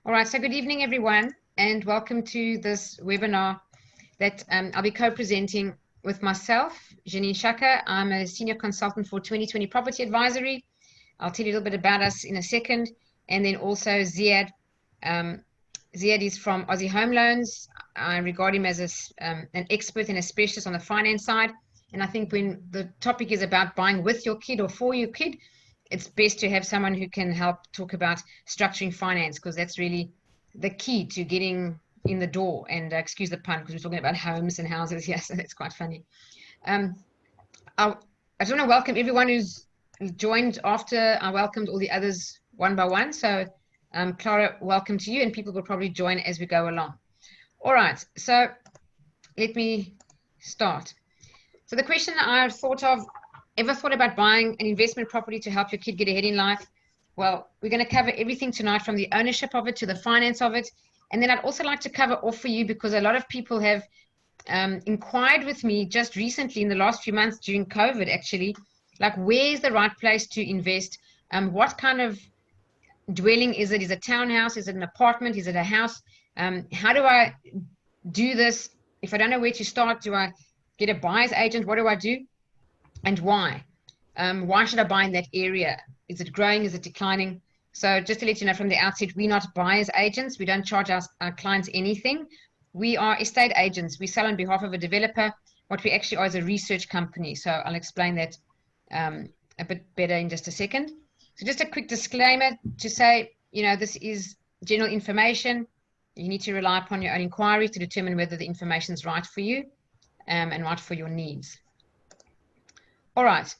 All right, so good evening, everyone, and welcome to this webinar that I'll be co-presenting with myself, Janine Shaka. I'm a senior consultant for 2020 Property Advisory. I'll tell you a little bit about us in a second. And then also Ziad. Ziad is from Aussie Home Loans. I regard him as an expert and a specialist on the finance side. And I think when the topic is about buying with your kid or for your kid, it's best to have someone who can help talk about structuring finance, because that's really the key to getting in the door. And excuse the pun, because we're talking about homes and houses. Yes, that's quite funny. I just want to welcome everyone who's joined after I welcomed all the others one by one. So Clara, welcome to you, and people will probably join as we go along. All right, so let me start. So the question I thought of, ever thought about buying an investment property to help your kid get ahead in life? Well, we're going to cover everything tonight, from the ownership of it to the finance of it. And then I'd also like to cover off for you, because a lot of people have inquired with me just recently in the last few months during COVID, actually, like, where's the right place to invest? What kind of dwelling is it? Is it a townhouse? Is it an apartment? Is it a house? How do I do this? If I don't know where to start, do I get a buyer's agent? What do I do? And why? Why should I buy in that area? Is it growing? Is it declining? So just to let you know from the outset, we're not buyer's agents. We don't charge our clients anything. We are estate agents. We sell on behalf of a developer. What we actually are is a research company. So I'll explain that a bit better in just a second. So just a quick disclaimer to say, this is general information. You need to rely upon your own inquiry to determine whether the information is right for you and right for your needs. All right.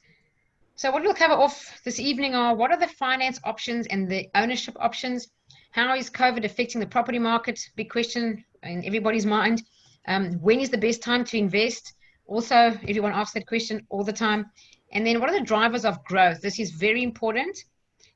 So what we'll cover off this evening are, what are the finance options and the ownership options? How is COVID affecting the property market? Big question in everybody's mind. When is the best time to invest? Also, everyone asks that question all the time. And then what are the drivers of growth? This is very important.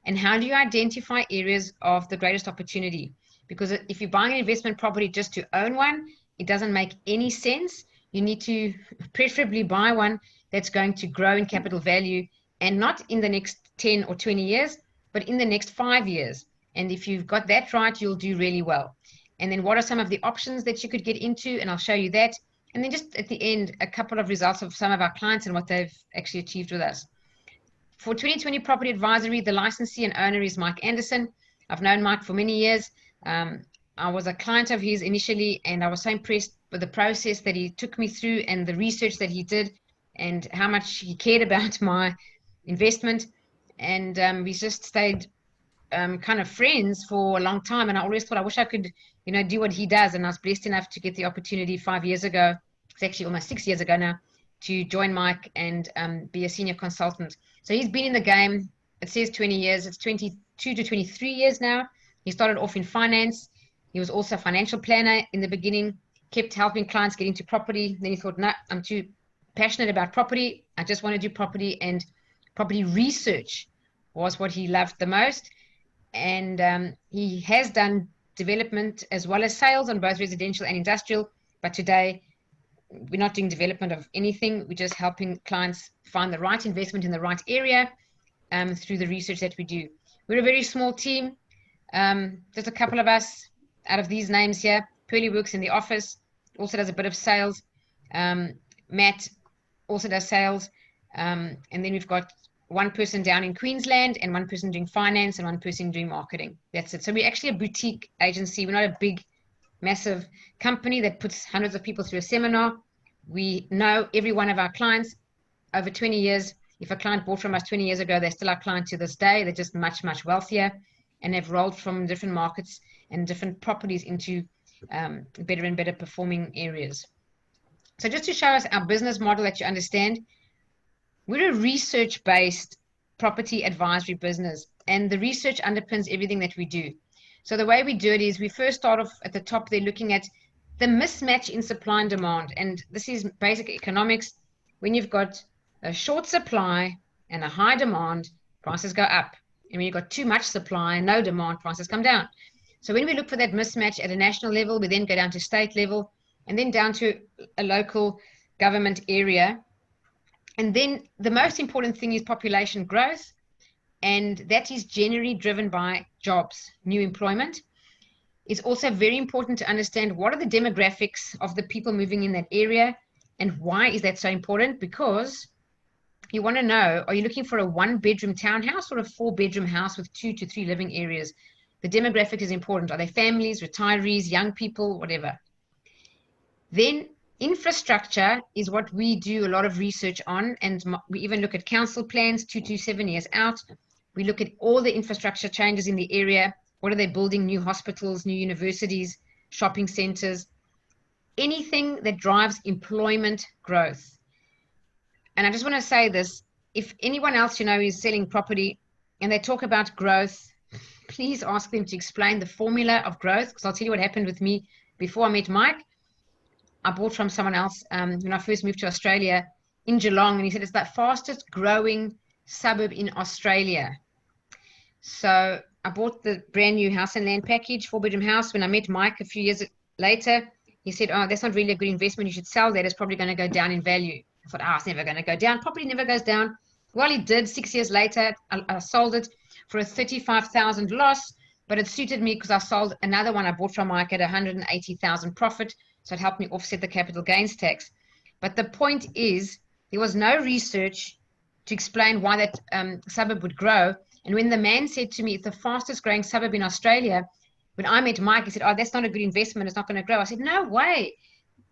And how do you identify areas of the greatest opportunity? Because if you're buying an investment property just to own one, it doesn't make any sense. You need to preferably buy one that's going to grow in capital value, and not in the next 10 or 20 years, but in the next 5 years. And if you've got that right, you'll do really well. And then what are some of the options that you could get into? And I'll show you that. And then just at the end, a couple of results of some of our clients and what they've actually achieved with us. For 2020 Property Advisory, the licensee and owner is Mike Anderson. I've known Mike for many years. I was a client of his initially, and I was so impressed with the process that he took me through and the research that he did and how much he cared about my investment. And we just stayed kind of friends for a long time. And I always thought, I wish I could, do what he does. And I was blessed enough to get the opportunity 5 years ago. It's actually almost 6 years ago now, to join Mike and be a senior consultant. So he's been in the game. It says 20 years. It's 22 to 23 years now. He started off in finance. He was also a financial planner in the beginning, kept helping clients get into property. Then he thought, no, I'm too passionate about property. I just want to do property, and property research was what he loved the most. And he has done development as well as sales on both residential and industrial. But today, we're not doing development of anything. We're just helping clients find the right investment in the right area through the research that we do. We're a very small team, just a couple of us out of these names here. Pearly works in the office, also does a bit of sales. Matt also does sales. And then we've got one person down in Queensland and one person doing finance and one person doing marketing. That's it. So we're actually a boutique agency. We're not a big, massive company that puts hundreds of people through a seminar. We know every one of our clients over 20 years. If a client bought from us 20 years ago, they're still our client to this day. They're just much, much wealthier, and they've rolled from different markets and different properties into better and better performing areas. So just to show us our business model that you understand, we're a research-based property advisory business, and the research underpins everything that we do. So the way we do it is, we first start off at the top there, looking at the mismatch in supply and demand. And this is basic economics. When you've got a short supply and a high demand, prices go up. And when you've got too much supply and no demand, prices come down. So when we look for that mismatch at a national level, we then go down to state level, and then down to a local government area. And then the most important thing is population growth, and that is generally driven by jobs, new employment. It's also very important to understand what are the demographics of the people moving in that area, and why is that so important? Because you want to know, are you looking for a 1-bedroom townhouse or a 4-bedroom house with 2 to 3 living areas? The demographic is important. Are they families, retirees, young people, whatever? Then infrastructure is what we do a lot of research on, and we even look at council plans 2 to 7 years out. We look at all the infrastructure changes in the area. What are they building? New hospitals, new universities, shopping centers, anything that drives employment growth. And I just want to say this, if anyone else you know is selling property and they talk about growth, please ask them to explain the formula of growth, because I'll tell you what happened with me before I met Mike. I bought from someone else when I first moved to Australia in Geelong, and he said it's the fastest growing suburb in Australia. So I bought the brand new house and land package, 4-bedroom house. When I met Mike a few years later, he said, oh, that's not really a good investment. You should sell that. It's probably going to go down in value. I thought, oh, it's never going to go down. Property never goes down. Well, it did. 6 years later, I sold it for a 35,000 loss, but it suited me because I sold another one I bought from Mike at 180,000 profit. So it helped me offset the capital gains tax. But the point is, there was no research to explain why that suburb would grow. And when the man said to me, it's the fastest growing suburb in Australia, when I met Mike, he said, oh, that's not a good investment. It's not going to grow. I said, no way.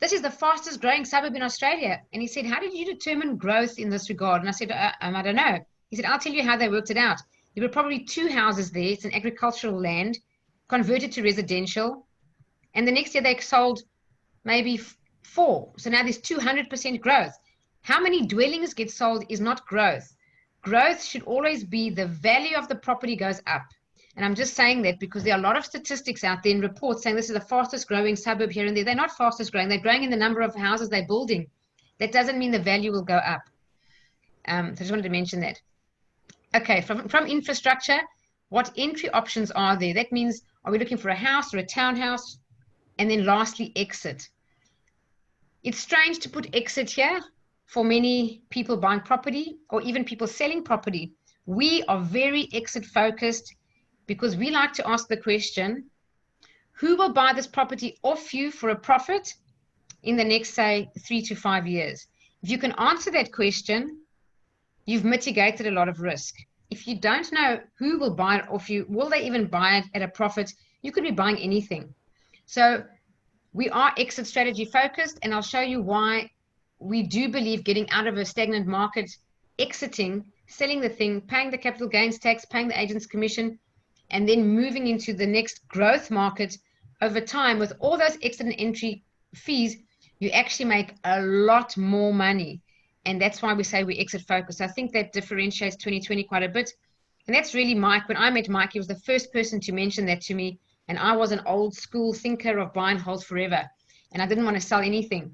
This is the fastest growing suburb in Australia. And he said, how did you determine growth in this regard? And I said, I don't know. He said, I'll tell you how they worked it out. There were probably 2 houses there. It's an agricultural land, converted to residential. And the next year they sold maybe 4. So now there's 200% growth. How many dwellings get sold is not growth. Growth should always be the value of the property goes up. And I'm just saying that because there are a lot of statistics out there in reports saying this is the fastest growing suburb here and there. They're not fastest growing. They're growing in the number of houses they're building. That doesn't mean the value will go up. So I just wanted to mention that. Okay, from infrastructure, what entry options are there? That means, are we looking for a house or a townhouse? And then lastly, exit. It's strange to put exit here for many people buying property or even people selling property. We are very exit focused because we like to ask the question, who will buy this property off you for a profit in the next, say, 3 to 5 years? If you can answer that question, you've mitigated a lot of risk. If you don't know who will buy it off you, will they even buy it at a profit? You could be buying anything. So we are exit strategy focused, and I'll show you why we do believe getting out of a stagnant market, exiting, selling the thing, paying the capital gains tax, paying the agent's commission, and then moving into the next growth market over time with all those exit and entry fees, you actually make a lot more money. And that's why we say we exit focused. I think that differentiates 2020 quite a bit. And that's really Mike. When I met Mike, he was the first person to mention that to me. And I was an old school thinker of buy and hold forever. And I didn't want to sell anything.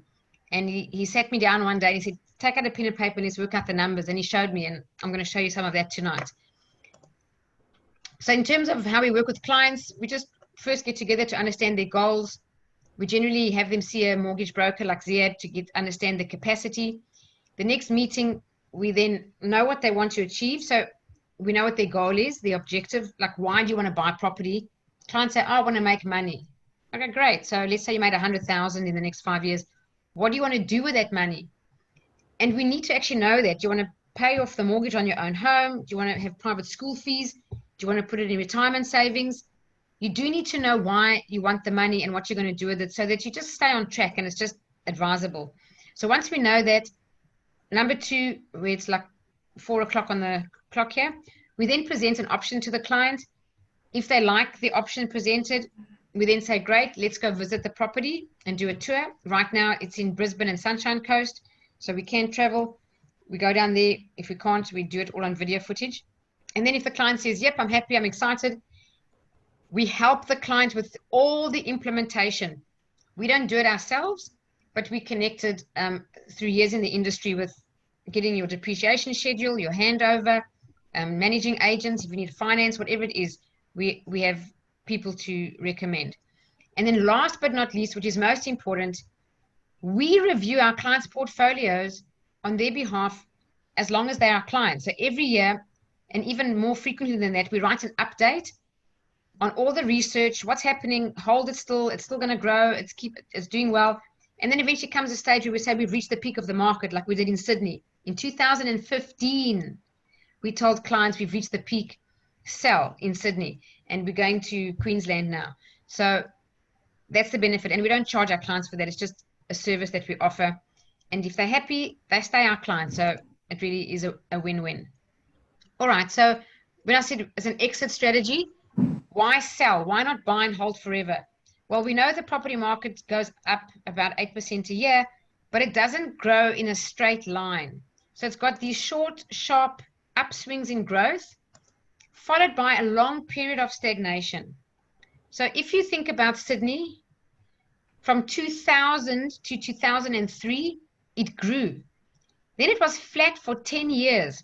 And he sat me down one day and he said, take out a pen and paper and let's work out the numbers. And he showed me, and I'm going to show you some of that tonight. So in terms of how we work with clients, we just first get together to understand their goals. We generally have them see a mortgage broker like Ziad to understand the capacity. The next meeting, we then know what they want to achieve. So we know what their goal is, the objective, like why do you want to buy property? Clients say, oh, I want to make money. Okay, great. So let's say you made 100,000 in the next 5 years. What do you want to do with that money? And we need to actually know that. Do you want to pay off the mortgage on your own home? Do you want to have private school fees? Do you want to put it in retirement savings? You do need to know why you want the money and what you're going to do with it so that you just stay on track and it's just advisable. So once we know that, number 2, where it's like 4 o'clock on the clock here, we then present an option to the client. If they like the option presented, we then say, great, let's go visit the property and do a tour. Right now it's in Brisbane and Sunshine Coast, so we can travel. We go down there. If we can't, we do it all on video footage. And then if the client says, yep, I'm happy, I'm excited, we help the client with all the implementation. We don't do it ourselves, but we connected through years in the industry with getting your depreciation schedule, your handover, managing agents, if you need finance, whatever it is, we have people to recommend. And then last but not least, which is most important, we review our clients' portfolios on their behalf as long as they are clients. So every year, and even more frequently than that, we write an update on all the research, what's happening, hold it still, it's still going to grow, it's doing well. And then eventually comes a stage where we say we've reached the peak of the market, like we did in Sydney. In 2015, we told clients we've reached the peak, sell in Sydney, and we're going to Queensland now. So that's the benefit. And we don't charge our clients for that. It's just a service that we offer. And if they're happy, they stay our clients. So it really is a win-win. All right. So when I said it's an exit strategy, why sell? Why not buy and hold forever? Well, we know the property market goes up about 8% a year, but it doesn't grow in a straight line. So it's got these short, sharp upswings in growth, followed by a long period of stagnation. So if you think about Sydney, from 2000 to 2003, it grew. Then it was flat for 10 years.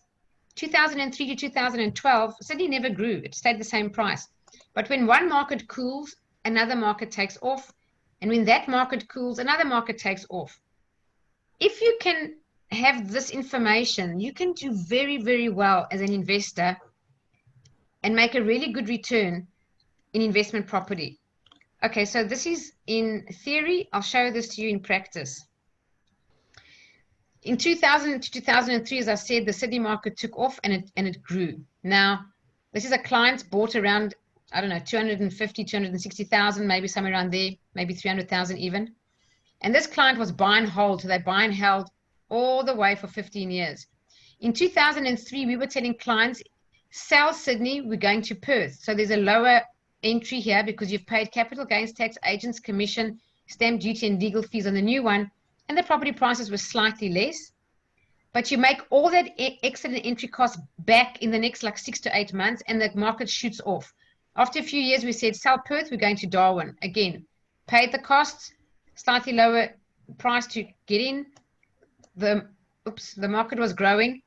2003 to 2012, Sydney never grew. It stayed the same price. But when one market cools, another market takes off. And when that market cools, another market takes off. If you can have this information, you can do very, very well as an investor and make a really good return in investment property. Okay, so this is in theory. I'll show this to you in practice. In 2000 to 2003, as I said, the Sydney market took off and it grew. Now, this is a client bought around, I don't know, 250, 260,000, maybe somewhere around there, maybe 300,000 even. And this client was buy and hold, so they buy and held all the way for 15 years. In 2003, we were telling clients, sell Sydney, we're going to Perth. So there's a lower entry here because you've paid capital gains tax, agents commission, stamp duty and legal fees on the new one, and the property prices were slightly less. But you make all that exit and entry costs back in the next like 6 to 8 months, and the market shoots off. After a few years, we said, sell Perth, we're going to Darwin. Again, paid the costs, slightly lower price to get in. The market was growing,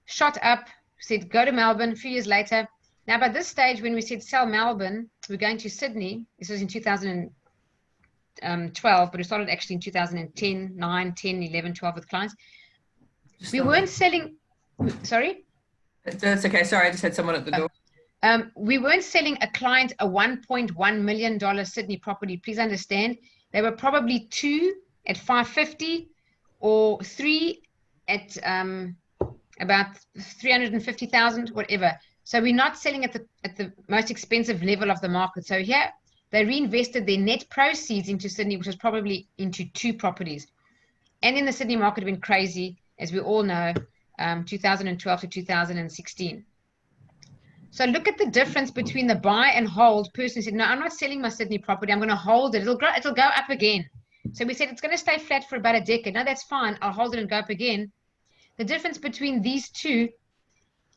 shot up, said, go to Melbourne. A few years later, now by this stage, when we said sell Melbourne, we're going to Sydney. This was in 2012, but it started actually in 2010, 9, 10, 11, 12 with clients. We weren't selling, sorry? That's okay. Sorry, I just had someone at the door. We weren't selling a client a $1.1 million Sydney property. Please understand, they were probably 2 at 550 or 3 at about 350,000, whatever. So we're not selling at the most expensive level of the market. So here they reinvested their net proceeds into Sydney, which was probably into 2 properties. And then the Sydney market went crazy, as we all know, 2012 to 2016. So look at the difference between the buy and hold person who said, no, I'm not selling my Sydney property. I'm going to hold it. It'll grow. It'll go up again. So we said it's going to stay flat for about a decade. No, that's fine. I'll hold it and go up again. The difference between these two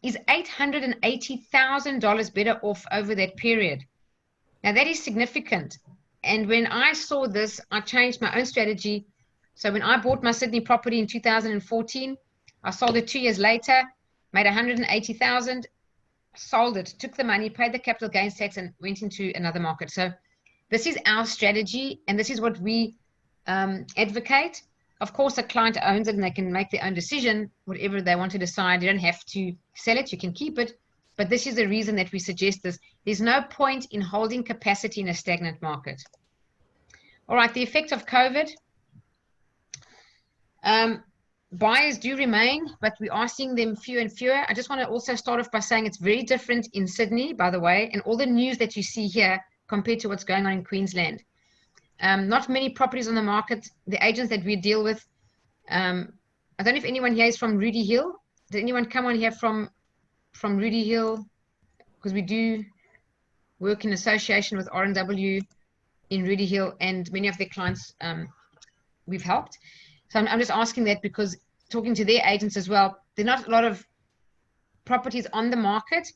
is $880,000 better off over that period. Now that is significant. And when I saw this, I changed my own strategy. So when I bought my Sydney property in 2014, I sold it 2 years later, made $180,000, sold it, took the money, paid the capital gains tax, and went into another market. So this is our strategy, and this is what we advocate. Of course, a client owns it, and they can make their own decision, whatever they want to decide. You don't have to sell it. You can keep it. But this is the reason that we suggest this. There's no point in holding capacity in a stagnant market. All right, the effect of COVID. Buyers do remain, but we are seeing them fewer and fewer. I just want to also start off by saying it's very different in Sydney, by the way, and all the news that you see here compared to what's going on in Queensland. Not many properties on the market. The agents that we deal with, I don't know if anyone here is from Rudy Hill. Did anyone come on here from Rudy Hill? Because we do work in association with R&W in Rudy Hill, and many of their clients we've helped. So I'm just asking that because talking to their agents as well, there are not a lot of properties on the market,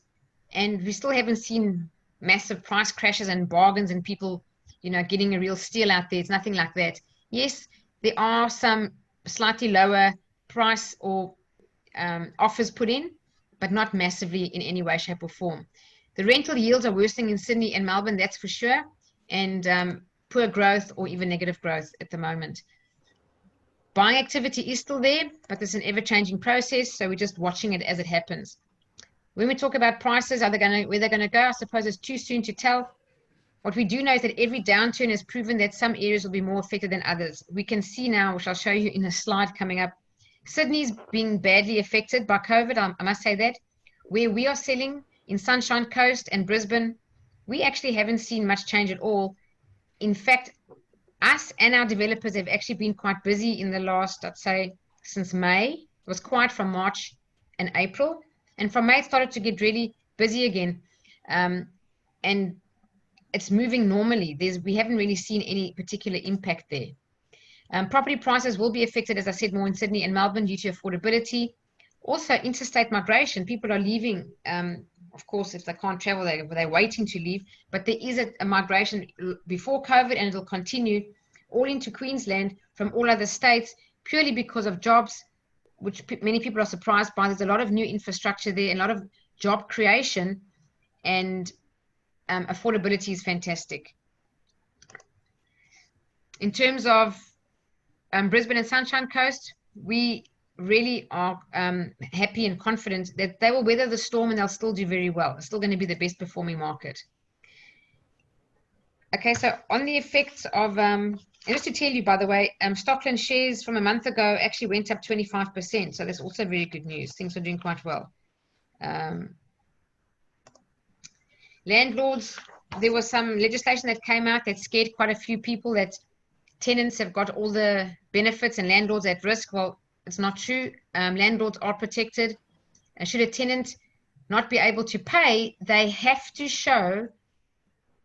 and we still haven't seen massive price crashes and bargains and people, you know, getting a real steal out there. It's nothing like that. Yes, there are some slightly lower price or offers put in, but not massively in any way, shape or form. The rental yields are worsening in Sydney and Melbourne, that's for sure, and poor growth or even negative growth at the moment. Buying activity is still there, but there's an ever-changing process, so we're just watching it as it happens. When we talk about prices, where they're going to go, I suppose it's too soon to tell. What we do know is that every downturn has proven that some areas will be more affected than others. We can see now, which I'll show you in a slide coming up, Sydney's being badly affected by COVID, I must say that. Where we are selling in Sunshine Coast and Brisbane, we actually haven't seen much change at all. In fact, us and our developers have actually been quite busy in the last, I'd say, since May. It was quiet from March and April. And from May, it started to get really busy again. And it's moving normally. We haven't really seen any particular impact there. Property prices will be affected, as I said, more in Sydney and Melbourne due to affordability. Also, interstate migration. People are leaving, of course, if they can't travel, they're waiting to leave. But there is a migration before COVID, and it'll continue all into Queensland from all other states, purely because of jobs, which many people are surprised by. There's a lot of new infrastructure there and a lot of job creation, and affordability is fantastic. In terms of Brisbane and Sunshine Coast, we really are happy and confident that they will weather the storm and they'll still do very well. It's still going to be the best performing market. Okay, so on the effects of, and just to tell you, by the way, Stockland shares from a month ago actually went up 25%. So that's also very good news. Things are doing quite well. Landlords, there was some legislation that came out that scared quite a few people that tenants have got all the benefits and landlords at risk. Well, it's not true. Landlords are protected. And should a tenant not be able to pay, they have to show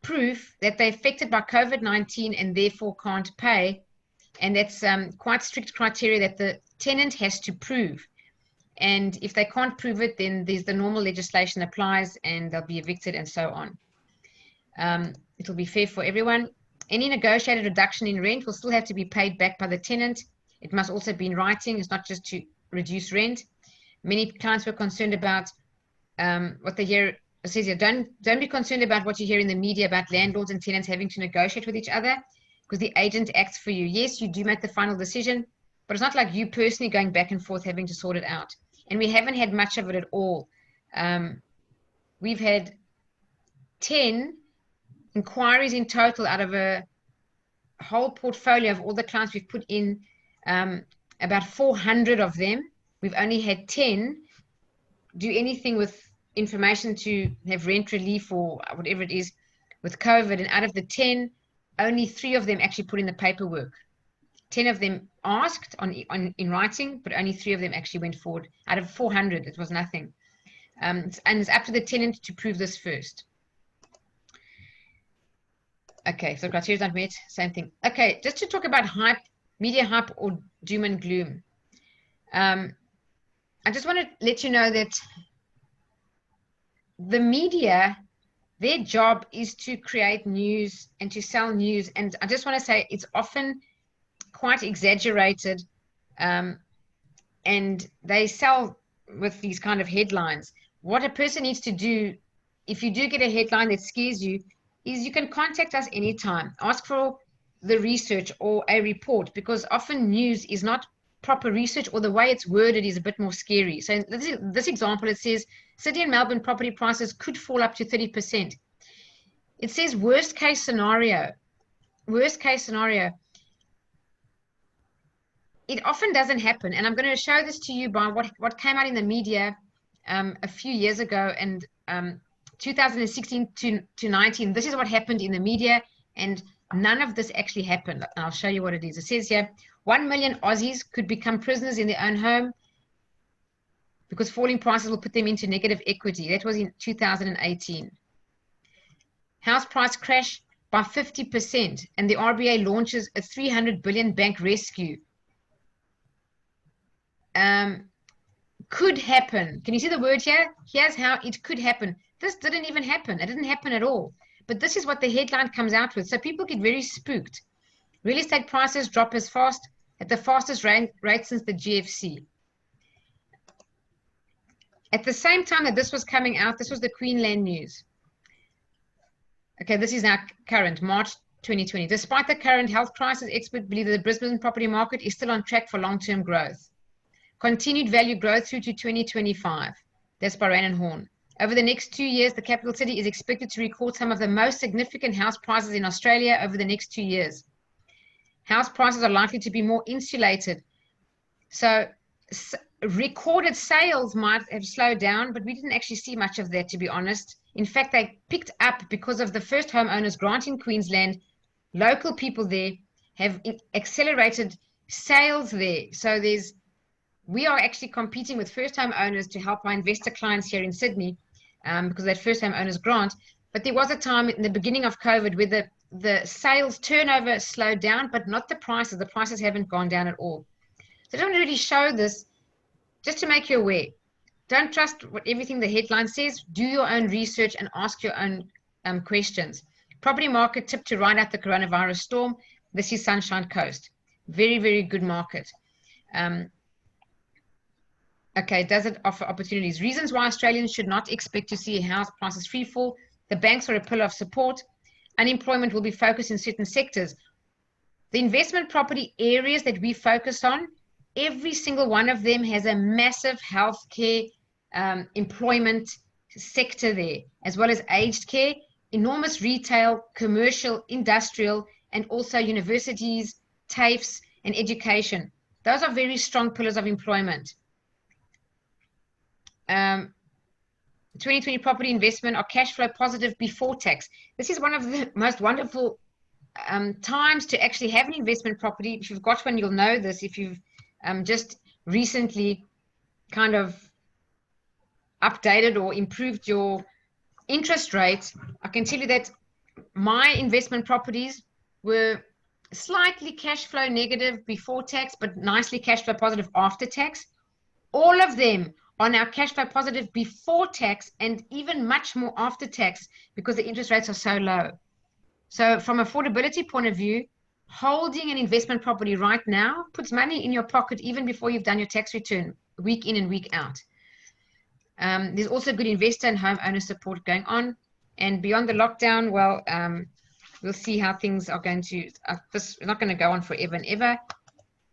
proof that they're affected by COVID-19 and therefore can't pay. And that's quite strict criteria that the tenant has to prove. And if they can't prove it, then there's the normal legislation applies and they'll be evicted and so on. It'll be fair for everyone. Any negotiated reduction in rent will still have to be paid back by the tenant. It must also be in writing. It's not just to reduce rent. Many clients were concerned about what they hear. It says here, don't be concerned about what you hear in the media about landlords and tenants having to negotiate with each other, because the agent acts for you. Yes, you do make the final decision, but it's not like you personally going back and forth having to sort it out. And we haven't had much of it at all. We've had 10 inquiries in total out of a whole portfolio of all the clients we've put in, about 400 of them. We've only had 10 do anything with information to have rent relief or whatever it is with COVID. And out of the 10, only 3 of them actually put in the paperwork. 10 of them asked in writing, but only 3 of them actually went forward. Out of 400, it was nothing. And it's up to the tenant to prove this first. Okay, so criteria not met, same thing. Okay, just to talk about hype, media hype or doom and gloom. I just want to let you know that the media, their job is to create news and to sell news. And I just want to say it's often quite exaggerated, and they sell with these kind of headlines. What a person needs to do, if you do get a headline that scares you, is you can contact us anytime. Ask for the research or a report, because often news is not proper research, or the way it's worded is a bit more scary. So in this example, it says Sydney and Melbourne property prices could fall up to 30%. It says worst case scenario. Worst case scenario. It often doesn't happen. And I'm going to show this to you by what came out in the media a few years ago, and 2016 to 19. This is what happened in the media, and none of this actually happened. And I'll show you what it is. It says here, 1 million Aussies could become prisoners in their own home because falling prices will put them into negative equity. That was in 2018. House price crash by 50%, and the RBA launches a 300 billion bank rescue. Could happen. Can you see the word here? Here's how it could happen. This didn't even happen. It didn't happen at all. But this is what the headline comes out with. So people get very spooked. Real estate prices drop at the fastest rate since the GFC. At the same time that this was coming out, this was the Queensland news. Okay, this is now current, March 2020. Despite the current health crisis, experts believe that the Brisbane property market is still on track for long-term growth. Continued value growth through to 2025. That's by Raine and Horne. Over the next 2 years, the capital city is expected to record some of the most significant house prices in Australia over the next 2 years. House prices are likely to be more insulated. So recorded sales might have slowed down, but we didn't actually see much of that, to be honest. In fact, they picked up because of the first homeowners grant in Queensland. Local people there have accelerated sales there. So we are actually competing with first home owners to help our investor clients here in Sydney because of that first home owners grant. But there was a time in the beginning of COVID where the sales turnover slowed down, but not the prices. The prices haven't gone down at all. So I don't really show this just to make you aware. Don't trust everything the headline says. Do your own research and ask your own questions. Property market tip to ride out the coronavirus storm. This is Sunshine Coast. Very, very good market. Okay, does it offer opportunities? Reasons why Australians should not expect to see house prices free fall. The banks are a pillar of support. Unemployment will be focused in certain sectors. The investment property areas that we focus on, every single one of them has a massive healthcare employment sector there, as well as aged care, enormous retail, commercial, industrial, and also universities, TAFEs, and education. Those are very strong pillars of employment. 2020 property investment are cash flow positive before tax. This is one of the most wonderful times to actually have an investment property. If you've got one, you'll know this. If you've just recently kind of updated or improved your interest rate, I can tell you that my investment properties were slightly cash flow negative before tax, but nicely cash flow positive after tax. All of them are now cash flow positive before tax and even much more after tax because the interest rates are so low. So from affordability point of view, holding an investment property right now puts money in your pocket even before you've done your tax return, week in and week out. There's also good investor and homeowner support going on. And beyond the lockdown, well, we'll see how things are going to, this is not going to go on forever and ever.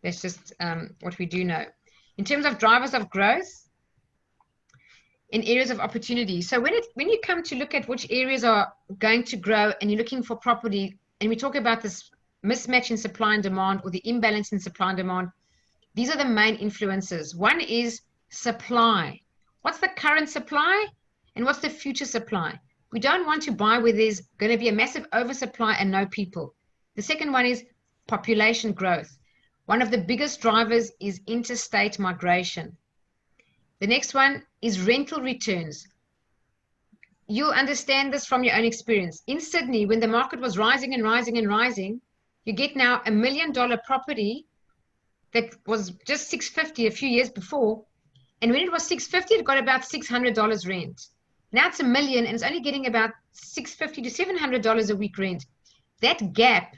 That's just what we do know. In terms of drivers of growth, in areas of opportunity. So when you come to look at which areas are going to grow and you're looking for property, and we talk about this mismatch in supply and demand or the imbalance in supply and demand, these are the main influences. One is supply. What's the current supply and what's the future supply? We don't want to buy where there's going to be a massive oversupply and no people. The second one is population growth. One of the biggest drivers is interstate migration. The next one is rental returns. You'll understand this from your own experience. In Sydney, when the market was rising and rising and rising, you get now $1 million property that was just $650 a few years before. And when it was $650, it got about $600 rent. Now it's $1 million and it's only getting about $650 to $700 a week rent. That gap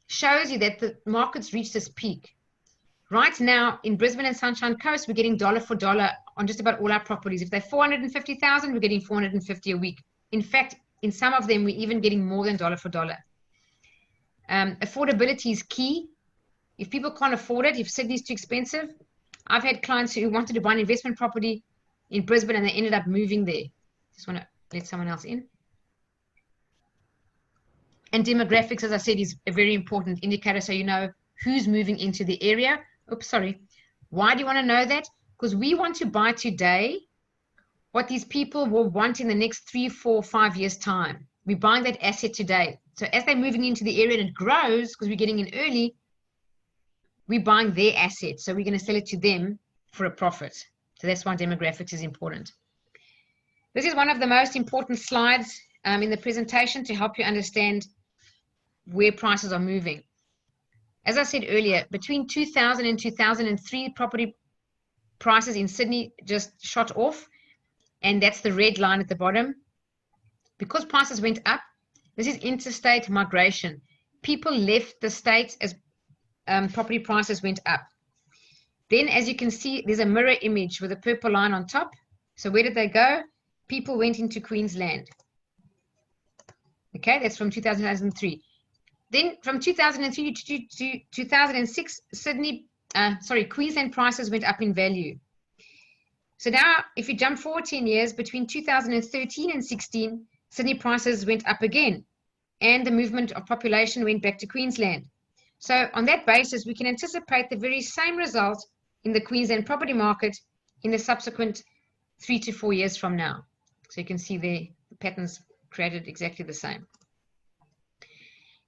shows you that the market's reached this peak. Right now in Brisbane and Sunshine Coast, we're getting dollar for dollar on just about all our properties. If they're 450,000, we're getting 450 a week. In fact, in some of them, we're even getting more than dollar for dollar. Affordability is key. If people can't afford it, if Sydney's too expensive, I've had clients who wanted to buy an investment property in Brisbane and they ended up moving there. Just want to let someone else in. And demographics, as I said, is a very important indicator, so you know who's moving into the area. Oops, sorry. Why do you want to know that? Because we want to buy today what these people will want in the next 3, 4, 5 years' time. We're buying that asset today. So as they're moving into the area and it grows, because we're getting in early, we're buying their asset. So we're going to sell it to them for a profit. So that's why demographics is important. This is one of the most important slides in the presentation to help you understand where prices are moving. As I said earlier, between 2000 and 2003, property prices in Sydney just shot off, and that's the red line at the bottom. Because prices went up, this is interstate migration. People left the states as property prices went up. Then, as you can see, there's a mirror image with a purple line on top. So where did they go? People went into Queensland. Okay, that's from 2003. Then from 2003 to 2006, Queensland prices went up in value. So now, if you jump forward 10 years, between 2013 and 16, Sydney prices went up again, and the movement of population went back to Queensland. So on that basis, we can anticipate the very same result in the Queensland property market in the subsequent 3 to 4 years from now. So you can see the patterns created exactly the same.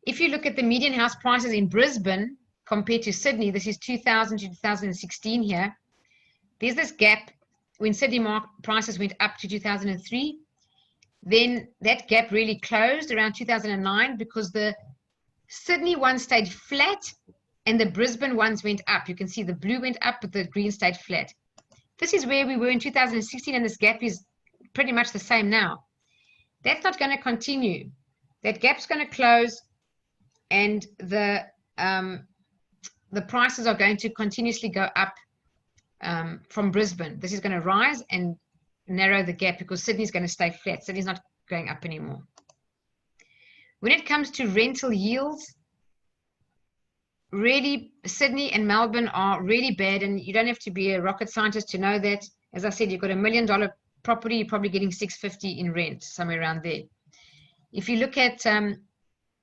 If you look at the median house prices in Brisbane compared to Sydney, this is 2000 to 2016 here. There's this gap when Sydney prices went up to 2003. Then that gap really closed around 2009 because the Sydney one stayed flat and the Brisbane ones went up. You can see the blue went up, but the green stayed flat. This is where we were in 2016, and this gap is pretty much the same now. That's not going to continue. That gap's going to close, and the prices are going to continuously go up from Brisbane. This is going to rise and narrow the gap because Sydney's going to stay flat. Sydney's not going up anymore. When it comes to rental yields, really Sydney and Melbourne are really bad, and you don't have to be a rocket scientist to know that. As I said, you've got $1 million property, you're probably getting $650 in rent, somewhere around there. If you look at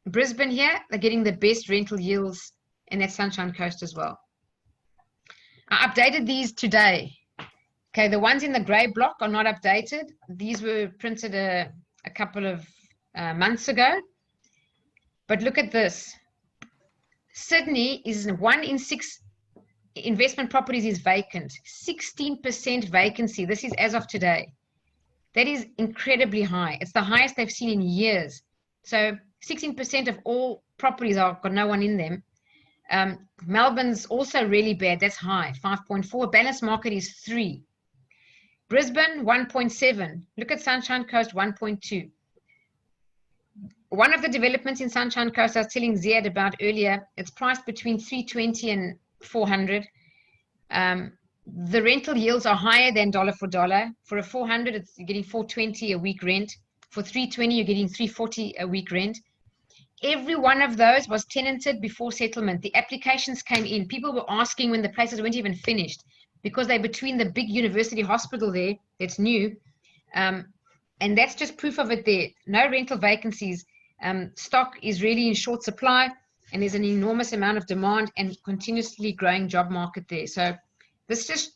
Brisbane here, they're getting the best rental yields in that Sunshine Coast as well. I updated these today. Okay, the ones in the grey block are not updated. These were printed a couple of months ago. But look at this. Sydney is 1 in 6 investment properties is vacant. 16% vacancy. This is as of today. That is incredibly high. It's the highest they've seen in years. So 16% of all properties are got no one in them. Melbourne's also really bad. That's high, 5.4. Balanced market is 3. Brisbane, 1.7. Look at Sunshine Coast, 1.2. One of the developments in Sunshine Coast I was telling Ziad about earlier, it's priced between 320 and 400. The rental yields are higher than dollar for dollar. For a 400, you're getting 420 a week rent. For 320, you're getting 340 a week rent. Every one of those was tenanted before settlement. The applications came in. People were asking when the places weren't even finished because they're between the big university hospital there that's new. And that's just proof of it there. No rental vacancies. Stock is really in short supply, and there's an enormous amount of demand and continuously growing job market there. So this just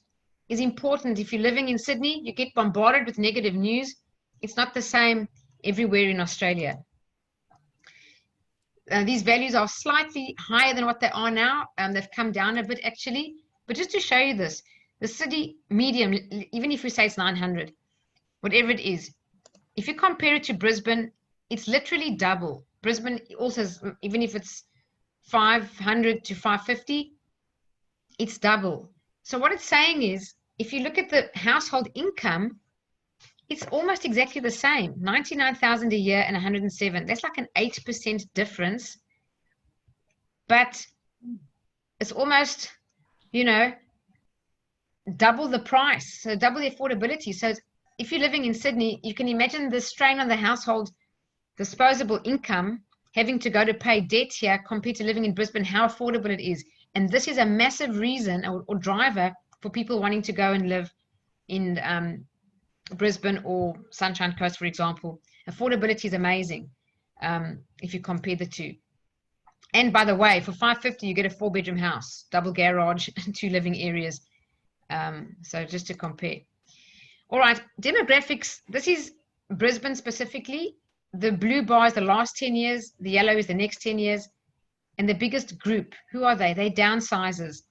is important. If you're living in Sydney, you get bombarded with negative news. It's not the same everywhere in Australia. These values are slightly higher than what they are now. They've come down a bit actually. But just to show you this, the city medium, even if we say it's 900, whatever it is, if you compare it to Brisbane, it's literally double. Brisbane also, even if it's 500 to 550, it's double. So what it's saying is, if you look at the household income, it's almost exactly the same, 99,000 a year and 107. That's like an 8% difference, but it's almost, you know, double the price, so double the affordability. So if you're living in Sydney, you can imagine the strain on the household disposable income, having to go to pay debt here compared to living in Brisbane, how affordable it is. And this is a massive reason or driver for people wanting to go and live in Brisbane or Sunshine Coast, for example. Affordability is amazing if you compare the two. And by the way, for $550, you get a 4-bedroom house, double garage, and 2 living areas. So just to compare. All right, demographics. This is Brisbane specifically. The blue bar is the last 10 years. The yellow is the next 10 years. And the biggest group, who are they? They're downsizers.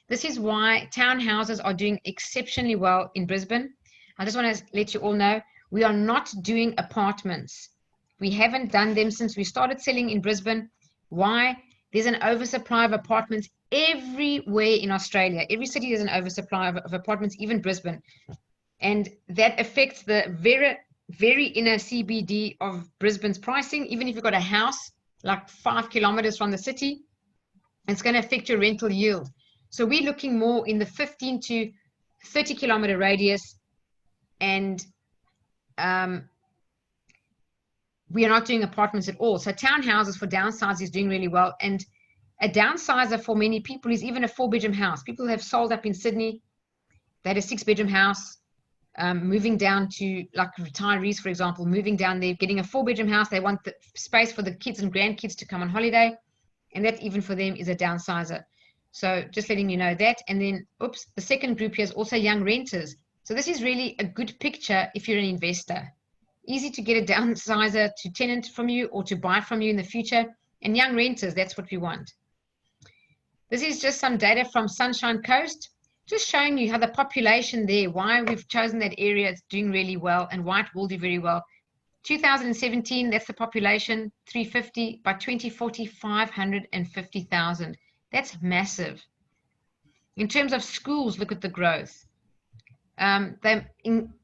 This is why townhouses are doing exceptionally well in Brisbane. I just want to let you all know, we are not doing apartments. We haven't done them since we started selling in Brisbane. Why? There's an oversupply of apartments everywhere in Australia. Every city has an oversupply of apartments, even Brisbane. And that affects the very inner CBD of Brisbane's pricing. Even if you've got a house like 5 kilometers from the city, it's going to affect your rental yield. So we're looking more in the 15 to 30 kilometer radius, and we are not doing apartments at all. So townhouses for downsizers is doing really well. And a downsizer for many people is even a 4-bedroom house. People have sold up in Sydney. They had a 6-bedroom house. moving down to, like retirees, for example, moving down there, getting a 4-bedroom house. They want the space for the kids and grandkids to come on holiday. And that even for them is a downsizer. So just letting you know that. And then, oops, the second group here is also young renters. So this is really a good picture if you're an investor. Easy to get a downsizer to tenant from you or to buy from you in the future. And young renters, that's what we want. This is just some data from Sunshine Coast, just showing you how the population there, why we've chosen that area, it's doing really well and why it will do very well. 2017, that's the population, 350. By 2040, 550,000. That's massive. In terms of schools, look at the growth. They're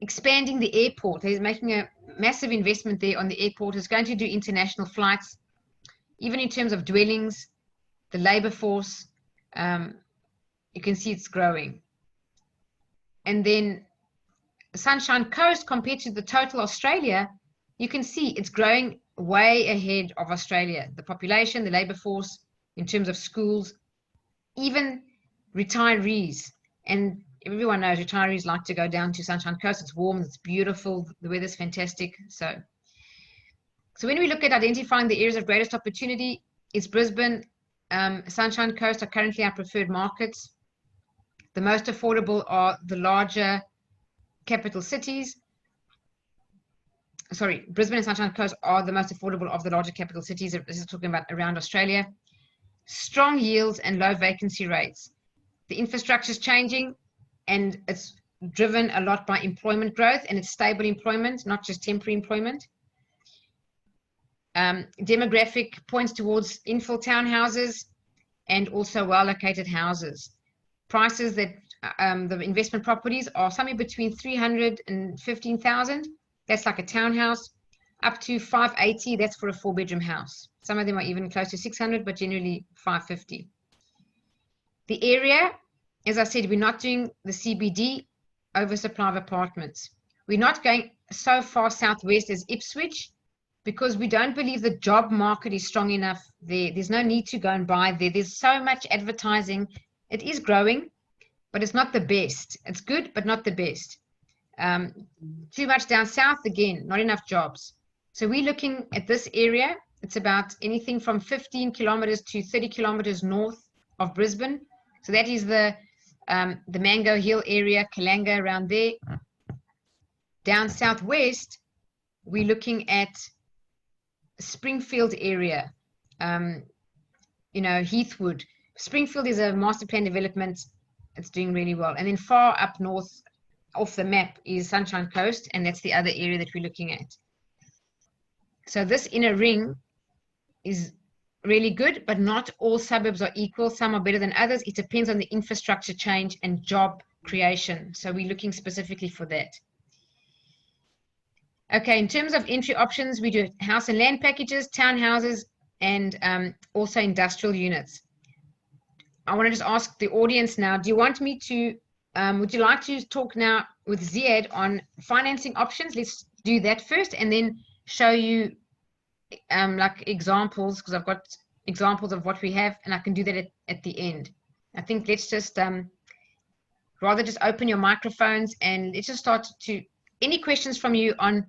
expanding the airport. They're making a massive investment there on the airport. It's going to do international flights. Even in terms of dwellings, the labor force, you can see it's growing. And then Sunshine Coast, compared to the total Australia, you can see it's growing way ahead of Australia. The population, the labor force, in terms of schools, even retirees. And everyone knows retirees like to go down to Sunshine Coast. It's warm, it's beautiful, the weather's fantastic. So when we look at identifying the areas of greatest opportunity, it's Brisbane, Sunshine Coast are currently our preferred markets. The most affordable are the larger capital cities. Sorry, Brisbane and Sunshine Coast are the most affordable of the larger capital cities. This is talking about around Australia. Strong yields and low vacancy rates. The infrastructure is changing and it's driven a lot by employment growth, and it's stable employment, not just temporary employment. Demographic points towards infill townhouses and also well-located houses. Prices that the investment properties are somewhere between 300 and 15,000. That's like a townhouse, up to 580. That's for a 4-bedroom house. Some of them are even close to 600, but generally 550. The area, as I said, we're not doing the CBD, oversupply of apartments. We're not going so far southwest as Ipswich because we don't believe the job market is strong enough there. There's no need to go and buy there. There's so much advertising. It is growing, but it's not the best. It's good, but not the best. Too much down south, again, not enough jobs. So we're looking at this area. It's about anything from 15 kilometers to 30 kilometers north of Brisbane. So that is the Mango Hill area, Kalanga, around there. Down southwest, we're looking at Springfield area, Heathwood. Springfield is a master plan development. It's doing really well. And then far up north off the map is Sunshine Coast, and that's the other area that we're looking at. So this inner ring is really good, but not all suburbs are equal. Some are better than others. It depends on the infrastructure change and job creation. So we're looking specifically for that. Okay, in terms of entry options, we do house and land packages, townhouses, and also industrial units. I want to just ask the audience now, do you want me to, would you like to talk now with Ziad on financing options? Let's do that first and then show you like examples, because I've got examples of what we have, and I can do that at the end. I think let's just rather just open your microphones and let's just start to, any questions from you on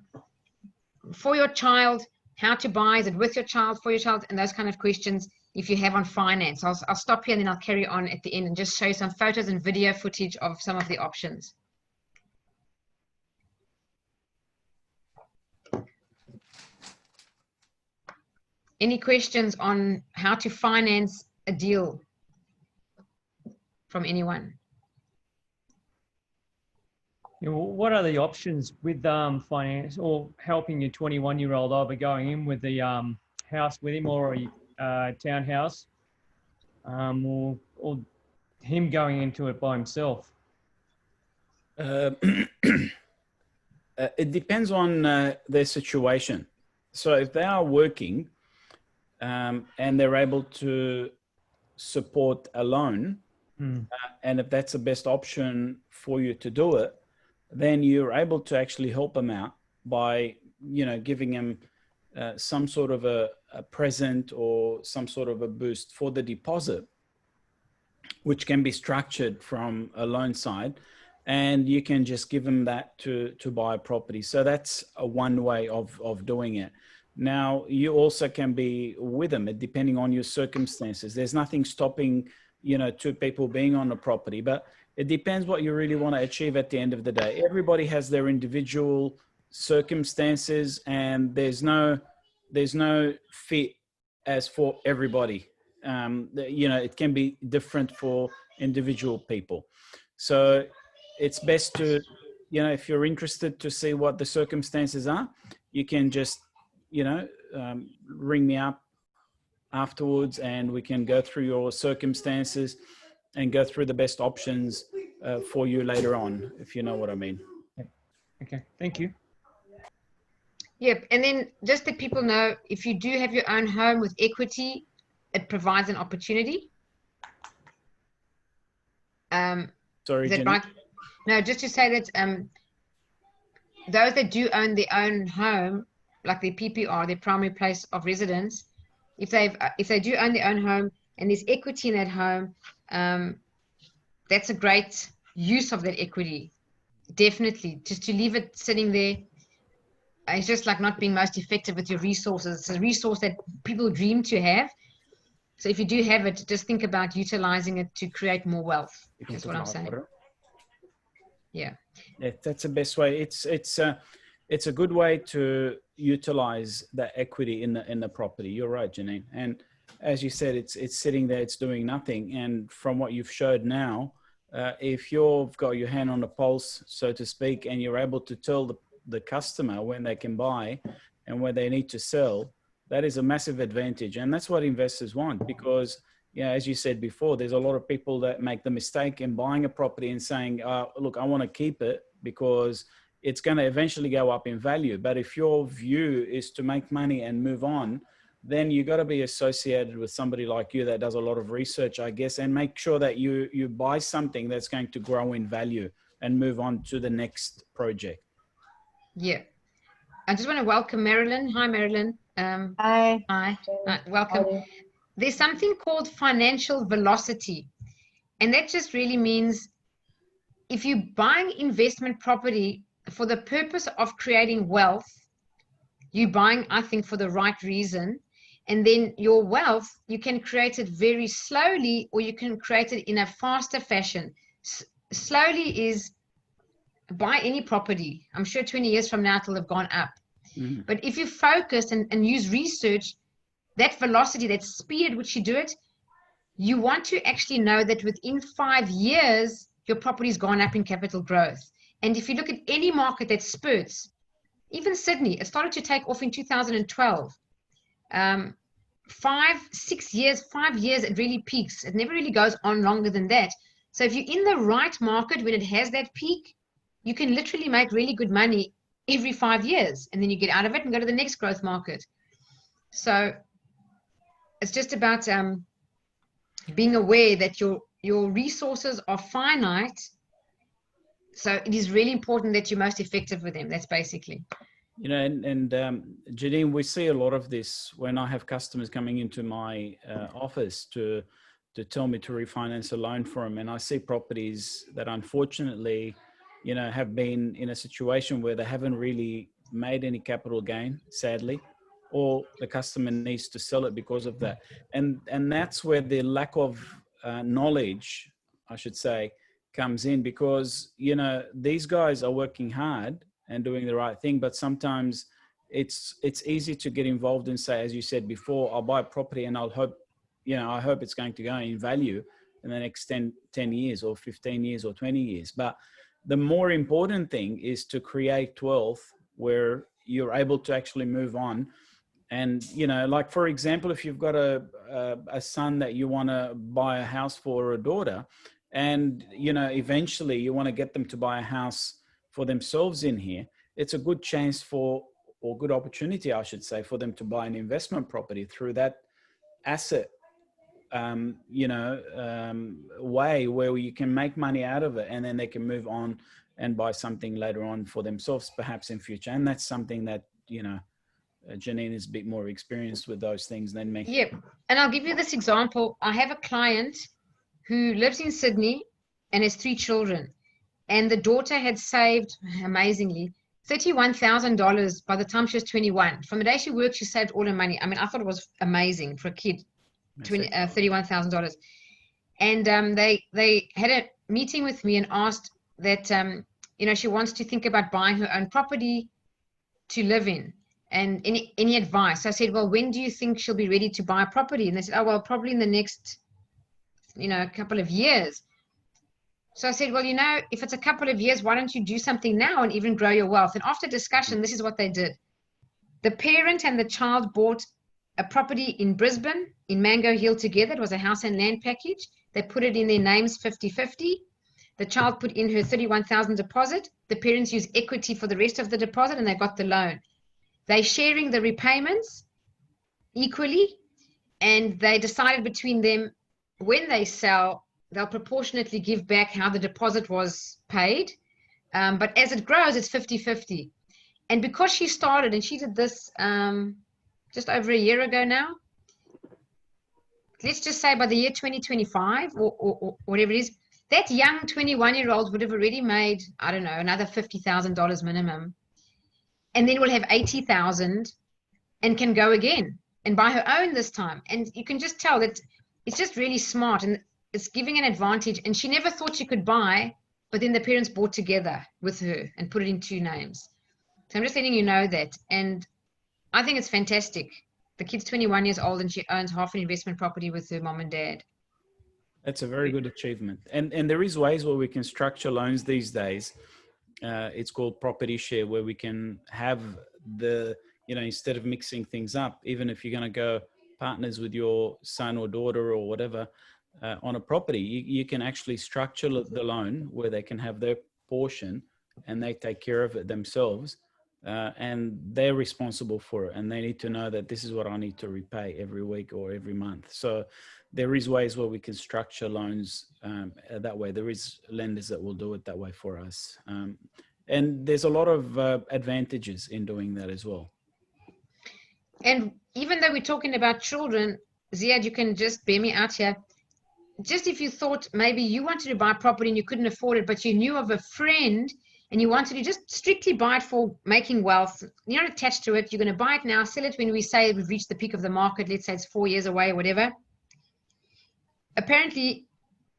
for your child, how to buy, is it with your child, for your child, and those kind of questions if you have on finance. I'll stop here and then I'll carry on at the end and just show you some photos and video footage of some of the options. Any questions on how to finance a deal from anyone? Yeah, well, what are the options with finance or helping your 21-year-old either going in with the house with him or a townhouse or him going into it by himself? It depends on their situation. So if they are working and they're able to support a loan, and if that's the best option for you to do it, then you're able to actually help them out by, giving them some sort of a present or some sort of a boost for the deposit, which can be structured from a loan side. and you can just give them that to buy a property. So that's one way of doing it. Now, you also can be with them, depending on your circumstances. There's nothing stopping, two people being on a property, but it depends what you really want to achieve at the end of the day. Everybody has their individual circumstances, and there's no fit as for everybody. It can be different for individual people. So it's best to, if you're interested to see what the circumstances are, you can just, ring me up afterwards, and we can go through your circumstances and go through the best options for you later on, if you know what I mean. Okay, thank you. Yep, and then just that people know, if you do have your own home with equity, it provides an opportunity. Sorry, is that Jenny? right? No, just to say that those that do own their own home, like their PPR, their primary place of residence, if they do own their own home and there's equity in that home, that's a great use of that equity. Definitely, just to leave it sitting there, it's just like not being most effective with your resources. It's a resource that people dream to have. So if you do have it, just think about utilizing it to create more wealth. That's what I'm saying. Yeah. Yeah, that's the best way. It's a good way to utilize that equity in the property. You're right, Janine. And as you said, it's sitting there, it's doing nothing. And from what you've showed now, if you've got your hand on the pulse, so to speak, and you're able to tell the customer when they can buy and when they need to sell, that is a massive advantage. And that's what investors want, because, as you said before, there's a lot of people that make the mistake in buying a property and saying, look, I want to keep it because it's going to eventually go up in value. But if your view is to make money and move on, then you got to be associated with somebody like you that does a lot of research, I guess, and make sure that you buy something that's going to grow in value and move on to the next project. Yeah. I just want to welcome Marilyn. Hi, Marilyn. Hi. Hi. Welcome. There's something called financial velocity. And that just really means if you're buying investment property for the purpose of creating wealth, you're buying, I think, for the right reason. And then your wealth, you can create it very slowly, or you can create it in a faster fashion. Slowly is buy any property. I'm sure 20 years from now, it'll have gone up. Mm-hmm. But if you focus and use research, that velocity, that speed at which you do it, you want to actually know that within 5 years, your property's gone up in capital growth. And if you look at any market that spurts, even Sydney, it started to take off in 2012. 5 years, it really peaks. It never really goes on longer than that. So if you're in the right market when it has that peak, you can literally make really good money every 5 years, and then you get out of it and go to the next growth market. So it's just about being aware that your resources are finite. So it is really important that you're most effective with them. That's basically. And Janine, we see a lot of this when I have customers coming into my office to tell me to refinance a loan for them. And I see properties that unfortunately, have been in a situation where they haven't really made any capital gain, sadly, or the customer needs to sell it because of that. And that's where the lack of knowledge, I should say, comes in, because, these guys are working hard and doing the right thing, but sometimes it's easy to get involved and say, as you said before, I'll buy a property and I'll hope, I hope it's going to go in value in the next 10 years or 15 years or 20 years. But the more important thing is to create wealth where you're able to actually move on. And, like, for example, if you've got a son that you want to buy a house for, or a daughter, and, eventually you want to get them to buy a house for themselves in here, it's a good chance or good opportunity, I should say, for them to buy an investment property through that asset, way where you can make money out of it, and then they can move on and buy something later on for themselves, perhaps in future. And that's something that, Janine is a bit more experienced with those things than me. Yeah. And I'll give you this example. I have a client who lives in Sydney and has 3 children. And the daughter had saved, amazingly, $31,000 by the time she was 21. From the day she worked, she saved all her money. I mean, I thought it was amazing for a kid, $31,000. And they had a meeting with me and asked that, she wants to think about buying her own property to live in. And any advice? I said, well, when do you think she'll be ready to buy a property? And they said, oh, well, probably in the next, couple of years. So I said, well, if it's a couple of years, why don't you do something now and even grow your wealth? And after discussion, this is what they did. The parent and the child bought a property in Brisbane, in Mango Hill together. It was a house and land package. They put it in their names 50-50. The child put in her $31,000 deposit. The parents used equity for the rest of the deposit, and they got the loan. They're sharing the repayments equally, and they decided between them, when they sell, they'll proportionately give back how the deposit was paid. But as it grows, it's 50-50. And because she started, and she did this just over a year ago now, let's just say by the year 2025 or whatever it is, that young 21-year-old would have already made, I don't know, another $50,000 minimum. And then will have 80,000 and can go again and buy her own this time. And you can just tell that it's just really smart and it's giving an advantage. And she never thought she could buy, but then the parents bought together with her and put it in 2 names. So I'm just letting you know that. And I think it's fantastic. The kid's 21 years old and she owns half an investment property with her mom and dad. That's a very good achievement. And there is ways where we can structure loans these days. It's called property share, where we can have instead of mixing things up, even if you're going to go partners with your son or daughter or whatever on a property, you can actually structure the loan where they can have their portion and they take care of it themselves. And they're responsible for it, and they need to know that this is what I need to repay every week or every month. So there is ways where we can structure loans that way. There is lenders that will do it that way for us. And there's a lot of advantages in doing that as well. And even though we're talking about children, Ziad, you can just bear me out here. Just if you thought maybe you wanted to buy property and you couldn't afford it, but you knew of a friend and you wanted to just strictly buy it for making wealth, you're not attached to it, you're going to buy it now, sell it when we say we've reached the peak of the market, let's say it's 4 years away or whatever. Apparently,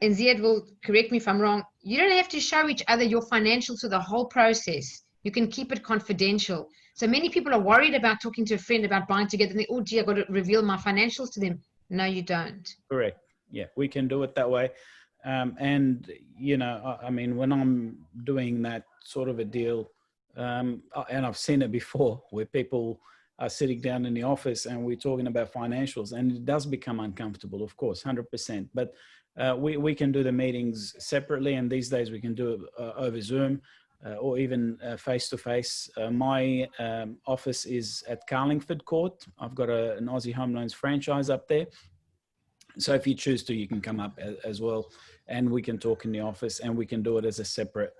and Ziad will correct me if I'm wrong, you don't have to show each other your financials for the whole process. You can keep it confidential. So many people are worried about talking to a friend about buying together and they, oh gee, I've got to reveal my financials to them. No, you don't. Correct. Yeah, we can do it that way. And, I mean, when I'm doing that sort of a deal, and I've seen it before where people are sitting down in the office and we're talking about financials, and it does become uncomfortable, of course, 100%. But we can do the meetings separately, and these days we can do it over Zoom or even face-to-face. My office is at Carlingford Court. I've got an Aussie Home Loans franchise up there. So if you choose to, you can come up as well, and we can talk in the office, and we can do it as a separate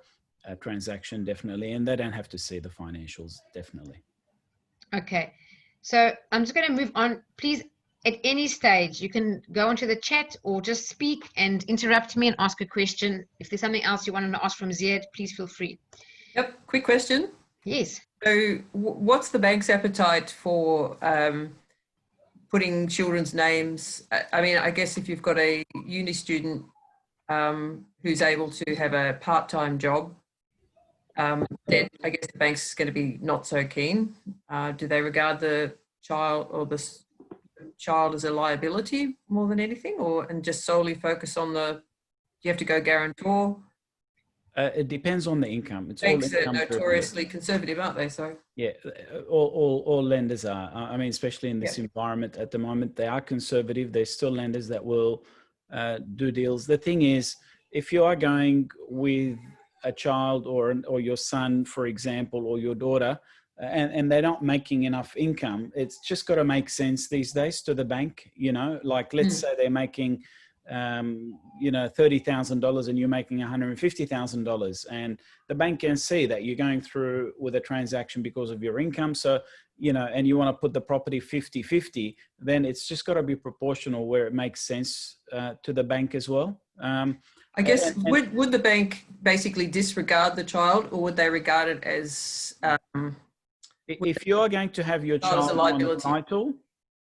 transaction, definitely. And they don't have to see the financials, definitely. Okay. So I'm just going to move on. Please, at any stage, you can go into the chat or just speak and interrupt me and ask a question. If there's something else you want to ask from Ziad, please feel free. Yep. Quick question. Yes. So what's the bank's appetite for putting children's names? I mean, I guess if you've got a uni student who's able to have a part-time job, then I guess the bank's going to be not so keen. Do they regard the child or the child as a liability more than anything, and just solely focus on do you have to go guarantor? It depends on the income. It's Banks all are income notoriously conservative, aren't they? So yeah, all lenders are. I mean, especially in this environment at the moment, they are conservative. There's still lenders that will do deals. The thing is, if you are going with a child or your son, for example, or your daughter, and they're not making enough income, it's just got to make sense these days to the bank. Like let's say they're making $30,000 and you're making $150,000, and the bank can see that you're going through with a transaction because of your income. So, and you want to put the property 50-50, then it's just got to be proportional where it makes sense to the bank as well. I guess, And- would the bank basically disregard the child, or would they regard it as, If you're going to have your Child as a child on the liability. title,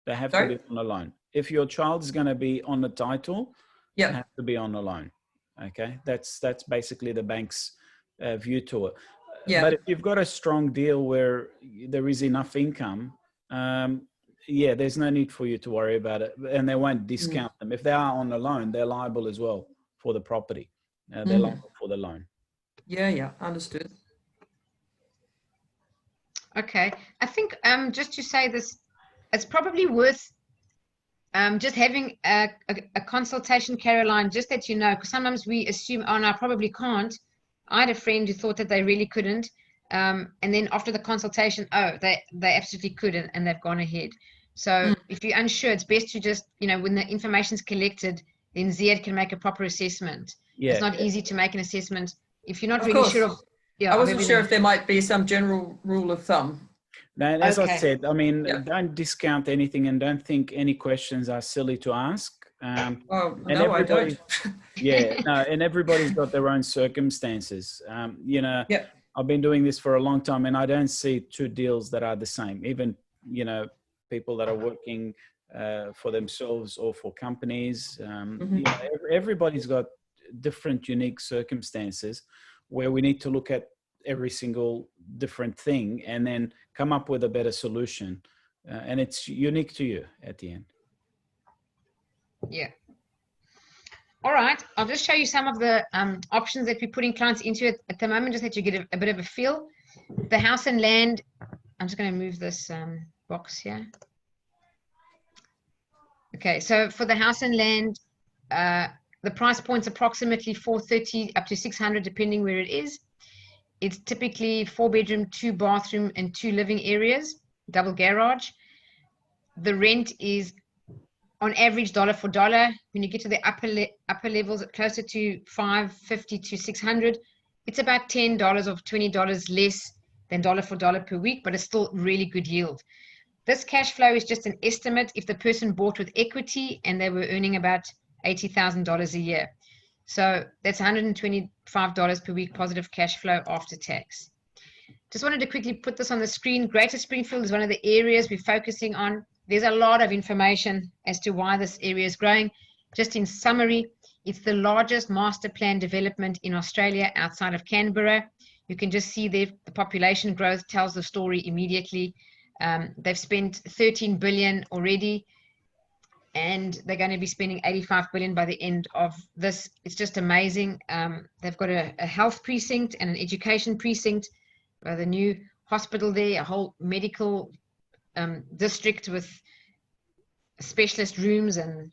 they have Sorry? to be on a loan. If your child is going to be on the title, they yeah, have to be on a loan. Okay, that's basically the bank's view to it. Yeah. But if you've got a strong deal where there is enough income, yeah, there's no need for you to worry about it, and they won't discount them. If they are on a loan, they're liable as well for the property. They're liable for the loan. yeah, understood. Okay, I think just to say this, it's probably worth just having a consultation, Caroline, just that you know, because sometimes we assume, oh no, I probably can't. I had a friend who thought that they really couldn't, and then after the consultation, oh, they absolutely couldn't, and they've gone ahead. So if you're unsure, it's best to just, you know, when the information's collected, then Ziad can make a proper assessment. Yeah, It's not easy to make an assessment if you're not Of really course. sure of. Yeah, I of wasn't sure everything. if there might be some general rule of thumb. Now, and as I Okay. said, I mean, Yeah. don't discount anything, and don't think any questions are silly to ask. Oh, And no, I everybody- don't. Yeah, no, and everybody's got their own circumstances. You know, Yeah. I've been doing this for a long time, and I don't see two deals that are the same. Even, you know, people that are working for themselves or for companies. You know, everybody's got different, unique circumstances where we need to look at every single different thing and then come up with a better solution. And it's unique to you at the end. Yeah. All right. I'll just show you some of the options that we're putting clients into at the moment, just that you get a bit of a feel. The house and land. I'm just going to move this box here. Okay. So for the house and land, the price point's approximately 430 up to 600, depending where it is. It's typically 4-bedroom, 2-bathroom, and 2 living areas, double garage. The rent is on average dollar for dollar. When you get to the upper levels, closer to 550 to 600, it's about $10 or $20 less than dollar for dollar per week, but it's still really good yield. This cash flow is just an estimate if the person bought with equity and they were earning about $80,000 a year. So that's $125 per week positive cash flow after tax. Just wanted to quickly put this on the screen. Greater Springfield is one of the areas we're focusing on. There's a lot of information as to why this area is growing. Just in summary, it's the largest master plan development in Australia outside of Canberra. You can just see there the population growth tells the story immediately. They've spent 13 billion already, and they're going to be spending 85 billion by the end of this. It's just amazing. They've got a health precinct and an education precinct, the new hospital there, a whole medical district with specialist rooms and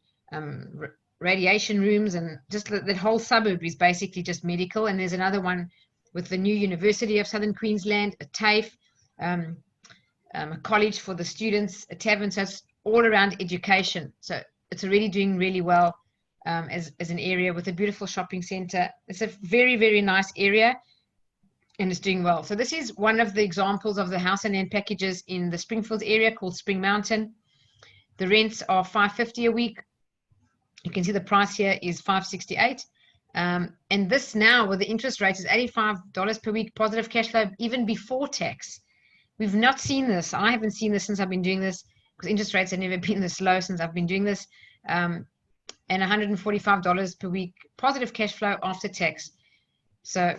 radiation rooms, and just that whole suburb is basically just medical. And there's another one with the new University of Southern Queensland, a TAFE, a college for the students, a tavern. So it's all around education. So it's already doing really well as an area with a beautiful shopping center. It's a very, very nice area, and it's doing well. So this is one of the examples of the house and land packages in the Springfield area called Spring Mountain. The rents are $550 a week. You can see the price here is $568. And this now with the interest rate is $85 per week positive cash flow even before tax. We've not seen this. I haven't seen this since I've been doing this, because interest rates have never been this low since I've been doing this. And $145 per week positive cash flow after tax. So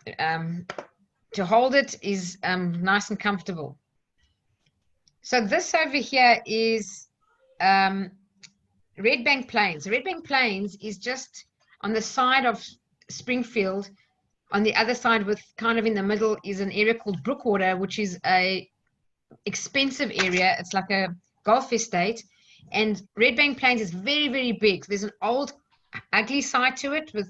to hold it is nice and comfortable. So this over here is Red Bank Plains. Red Bank Plains is just on the side of Springfield. On the other side, with kind of in the middle, is an area called Brookwater, which is a expensive area. It's like a golf estate. And Red Bank Plains is very, very big. So there's an old, ugly side to it with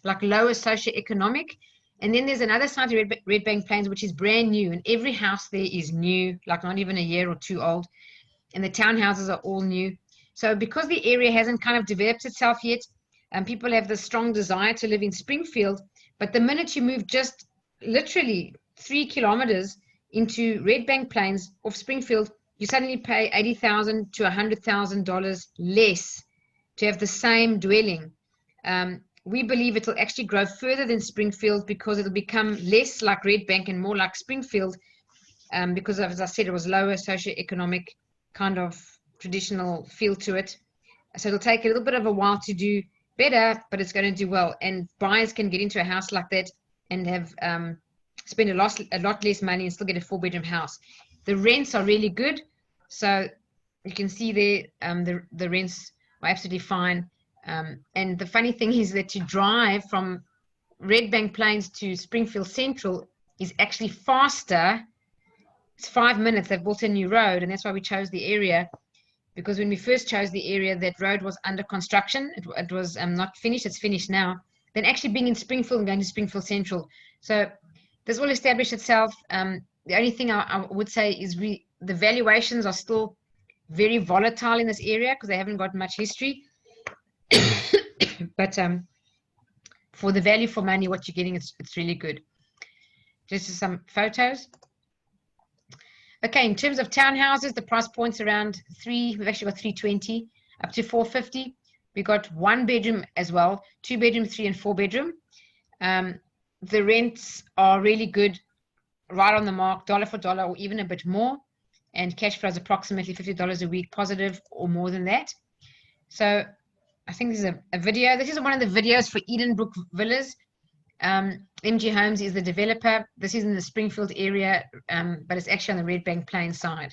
like lower socioeconomic. And then there's another side to Red Bank Plains, which is brand new. And every house there is new, like not even a year or two old. And the townhouses are all new. So because the area hasn't kind of developed itself yet, people have the strong desire to live in Springfield. But the minute you move just literally 3 kilometers into Red Bank Plains off Springfield, you suddenly pay $80,000 to $100,000 less to have the same dwelling we believe it'll actually grow further than Springfield because it'll become less like Red Bank and more like Springfield, because of, as I said, it was lower socioeconomic kind of traditional feel to it. So it'll take a little bit of a while to do better, but it's going to do well. And buyers can get into a house like that and have spend a lot less money and still get a 4-bedroom house. The rents are really good. So you can see there, the rents are absolutely fine. And the funny thing is that to drive from Red Bank Plains to Springfield Central is actually faster. It's 5 minutes. They've built a new road, and that's why we chose the area. Because when we first chose the area, that road was under construction. It was not finished. It's finished now. Then actually being in Springfield and going to Springfield Central. So this will establish itself. The only thing I would say is the valuations are still very volatile in this area because they haven't got much history. But for the value for money, what you're getting, it's really good. Just some photos. Okay, in terms of townhouses, the price point's around we've actually got 320 up to 450. We got 1-bedroom as well, 2-bedroom, 3 and 4-bedroom. The rents are really good, right on the mark, dollar for dollar, or even a bit more. And cash flow is approximately $50 a week, positive or more than that. So I think this is a video. This is one of the videos for Edenbrook Villas. MG Homes is the developer. This is in the Springfield area, but it's actually on the Red Bank Plains side.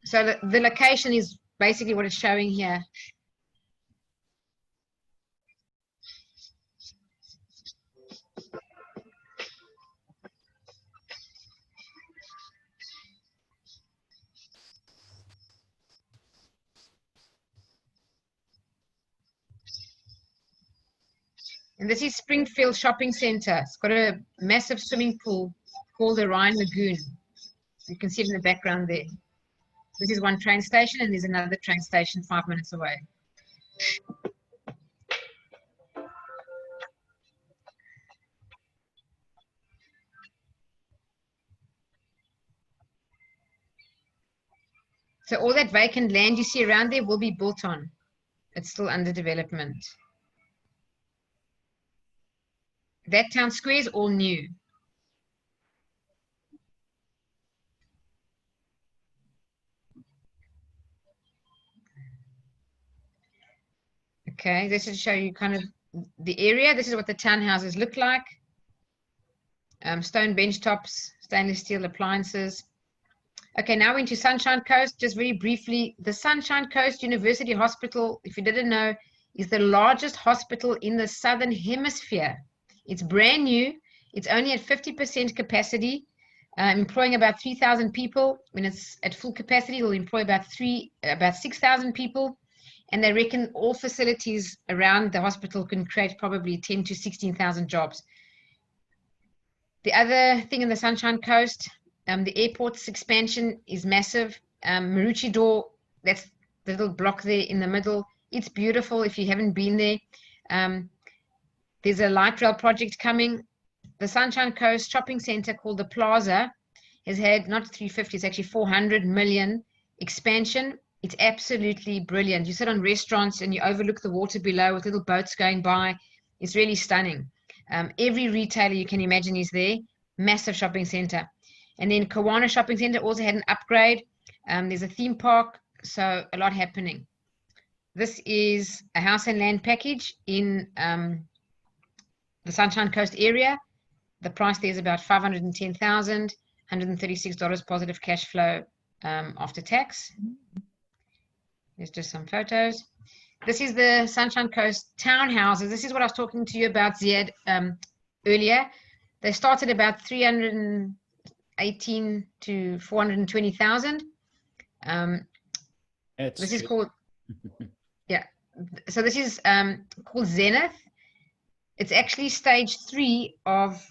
So the location is basically what it's showing here. And this is Springfield Shopping Center. It's got a massive swimming pool called the Rhine Lagoon. You can see it in the background there. This is one train station, and there's another train station 5 minutes away. So all that vacant land you see around there will be built on. It's still under development. That town square is all new. Okay, this is to show you kind of the area. This is what the townhouses look like. Stone bench tops, stainless steel appliances. Okay, now into Sunshine Coast. Just very briefly, the Sunshine Coast University Hospital, if you didn't know, is the largest hospital in the Southern Hemisphere. It's brand new. It's only at 50% capacity, employing about 3,000 people. When it's at full capacity, it'll employ about 6,000 people. And they reckon all facilities around the hospital can create probably 10 to 16,000 jobs. The other thing in the Sunshine Coast, the airport's expansion is massive. Maroochydore, that's the little block there in the middle. It's beautiful if you haven't been there. There's a light rail project coming. The Sunshine Coast Shopping Center called the Plaza has had not 350, it's actually 400 million expansion. It's absolutely brilliant. You sit on restaurants and you overlook the water below with little boats going by. It's really stunning. Every retailer you can imagine is there. Massive shopping center. And then Kawana Shopping Center also had an upgrade. There's a theme park, so a lot happening. This is a house and land package in the Sunshine Coast area. The price there is about $510,000, $136 positive cash flow after tax. There's just some photos. This is the Sunshine Coast townhouses. This is what I was talking to you about, Ziad, earlier. They started about 318 to 420,000. This is called, yeah. So this is called Zenith. It's actually stage 3 of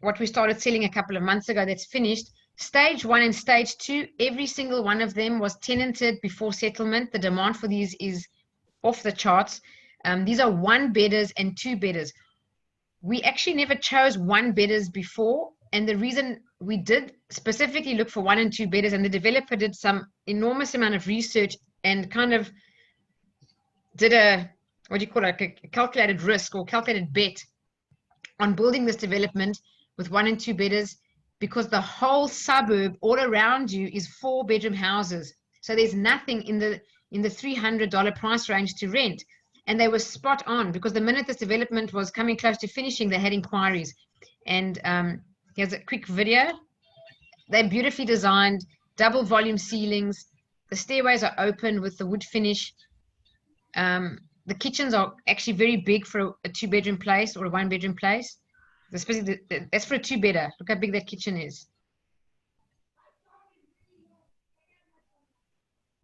what we started selling a couple of months ago that's finished. Stage 1 and stage 2, every single one of them was tenanted before settlement. The demand for these is off the charts. These are 1-bedders and 2-bedders. we actually never chose one bedders before. And the reason we did specifically look for 1 and 2 bedders, and the developer did some enormous amount of research and kind of did a, what do you call it, like a calculated risk or calculated bet on building this development with 1 and 2 bedders, because the whole suburb all around you is 4-bedroom houses. So there's nothing in the $300 price range to rent. And they were spot on, because the minute this development was coming close to finishing, they had inquiries. And here's a quick video. They're beautifully designed, double volume ceilings. The stairways are open with the wood finish. The kitchens are actually very big for a 2-bedroom place or a 1-bedroom place. Especially that's for a 2-bedder. Look how big that kitchen is.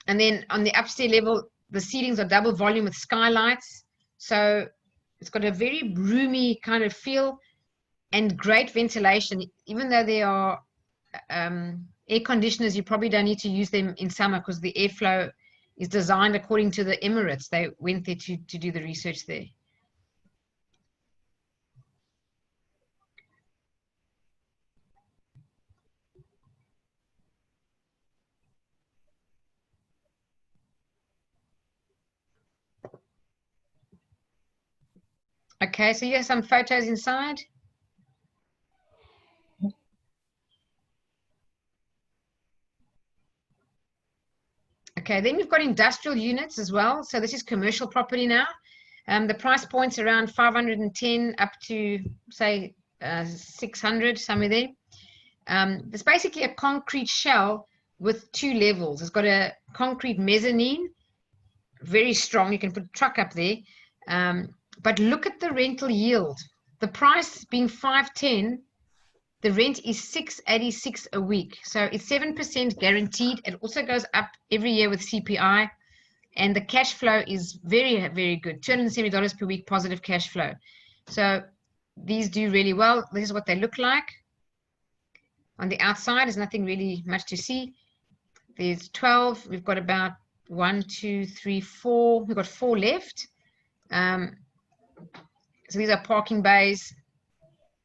And then on the upstairs level, the ceilings are double volume with skylights. So it's got a very roomy kind of feel and great ventilation. Even though there are air conditioners, you probably don't need to use them in summer because the airflow is designed according to the Emirates. They went there to do the research there. Okay, so here's some photos inside. Okay, then we've got industrial units as well. So this is commercial property now. The price point's around 510 up to, say, 600, somewhere there. It's basically a concrete shell with 2 levels. It's got a concrete mezzanine, very strong. You can put a truck up there. But look at the rental yield. The price being 510, the rent is 686 a week. So it's 7% guaranteed. It also goes up every year with CPI. And the cash flow is very, very good. $270 per week positive cash flow. So these do really well. This is what they look like. On the outside, there's nothing really much to see. There's 12. We've got about 1, 2, 3, 4. We've got 4 left. So these are parking bays,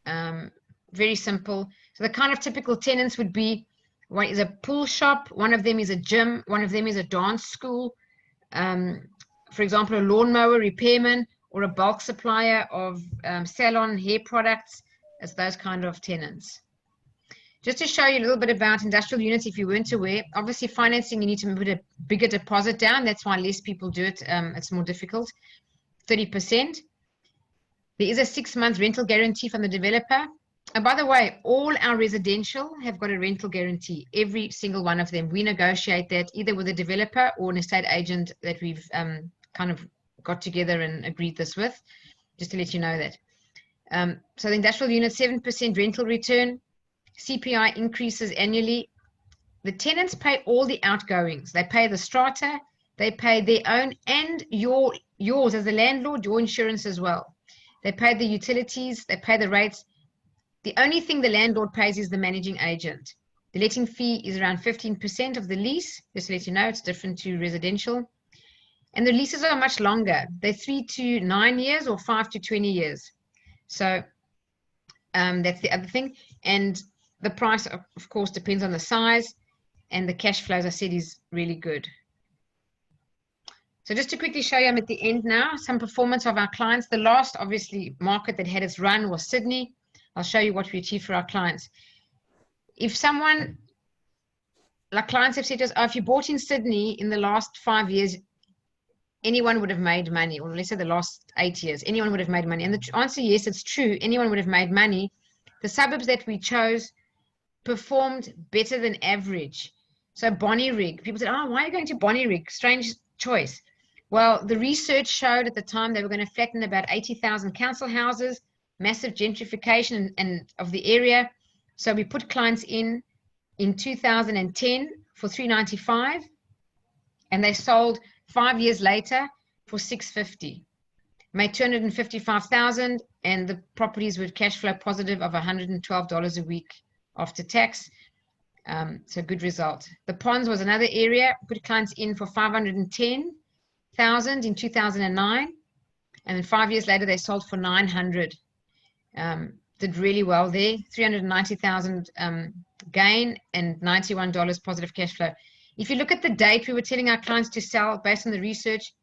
very simple. So the kind of typical tenants would be, one is a pool shop, one of them is a gym, one of them is a dance school, for example, a lawnmower repairman, or a bulk supplier of salon hair products, as those kind of tenants. Just to show you a little bit about industrial units, if you weren't aware, obviously financing, you need to put a bigger deposit down. That's why less people do it. It's more difficult, 30%. There is a 6-month rental guarantee from the developer. And by the way, all our residential have got a rental guarantee, every single one of them. We negotiate that either with a developer or an estate agent that we've kind of got together and agreed this with, just to let you know that. So the industrial unit, 7% rental return, CPI increases annually. The tenants pay all the outgoings. They pay the strata, they pay their own and yours as the landlord, your insurance as well. They pay the utilities, they pay the rates. The only thing the landlord pays is the managing agent. The letting fee is around 15% of the lease. Just to let you know, it's different to residential. And the leases are much longer. They're 3 to 9 years or 5 to 20 years. So that's the other thing. And the price, of course, depends on the size. And the cash flow, as I said, is really good. So just to quickly show you, I'm at the end now, some performance of our clients. The last, obviously, market that had its run was Sydney. I'll show you what we achieved for our clients. If someone, like clients have said to us, oh, if you bought in Sydney in the last 5 years, anyone would have made money, or let's say the last 8 years, anyone would have made money. And the answer, yes, it's true. Anyone would have made money. The suburbs that we chose performed better than average. So Bonnyrigg, people said, oh, why are you going to Bonnyrigg? Strange choice. Well, the research showed at the time they were going to flatten about 80,000 council houses, massive gentrification and of the area. So we put clients in 2010 for $395, and they sold 5 years later for $650. Made $255,000, and the properties were cash flow positive of $112 a week after tax. So good result. The Ponds was another area. Put clients in for $510,000 in 2009, and then 5 years later they sold for $900. Did really well there, 390,000 gain and $91 positive cash flow. If you look at the date we were telling our clients to sell based on the research,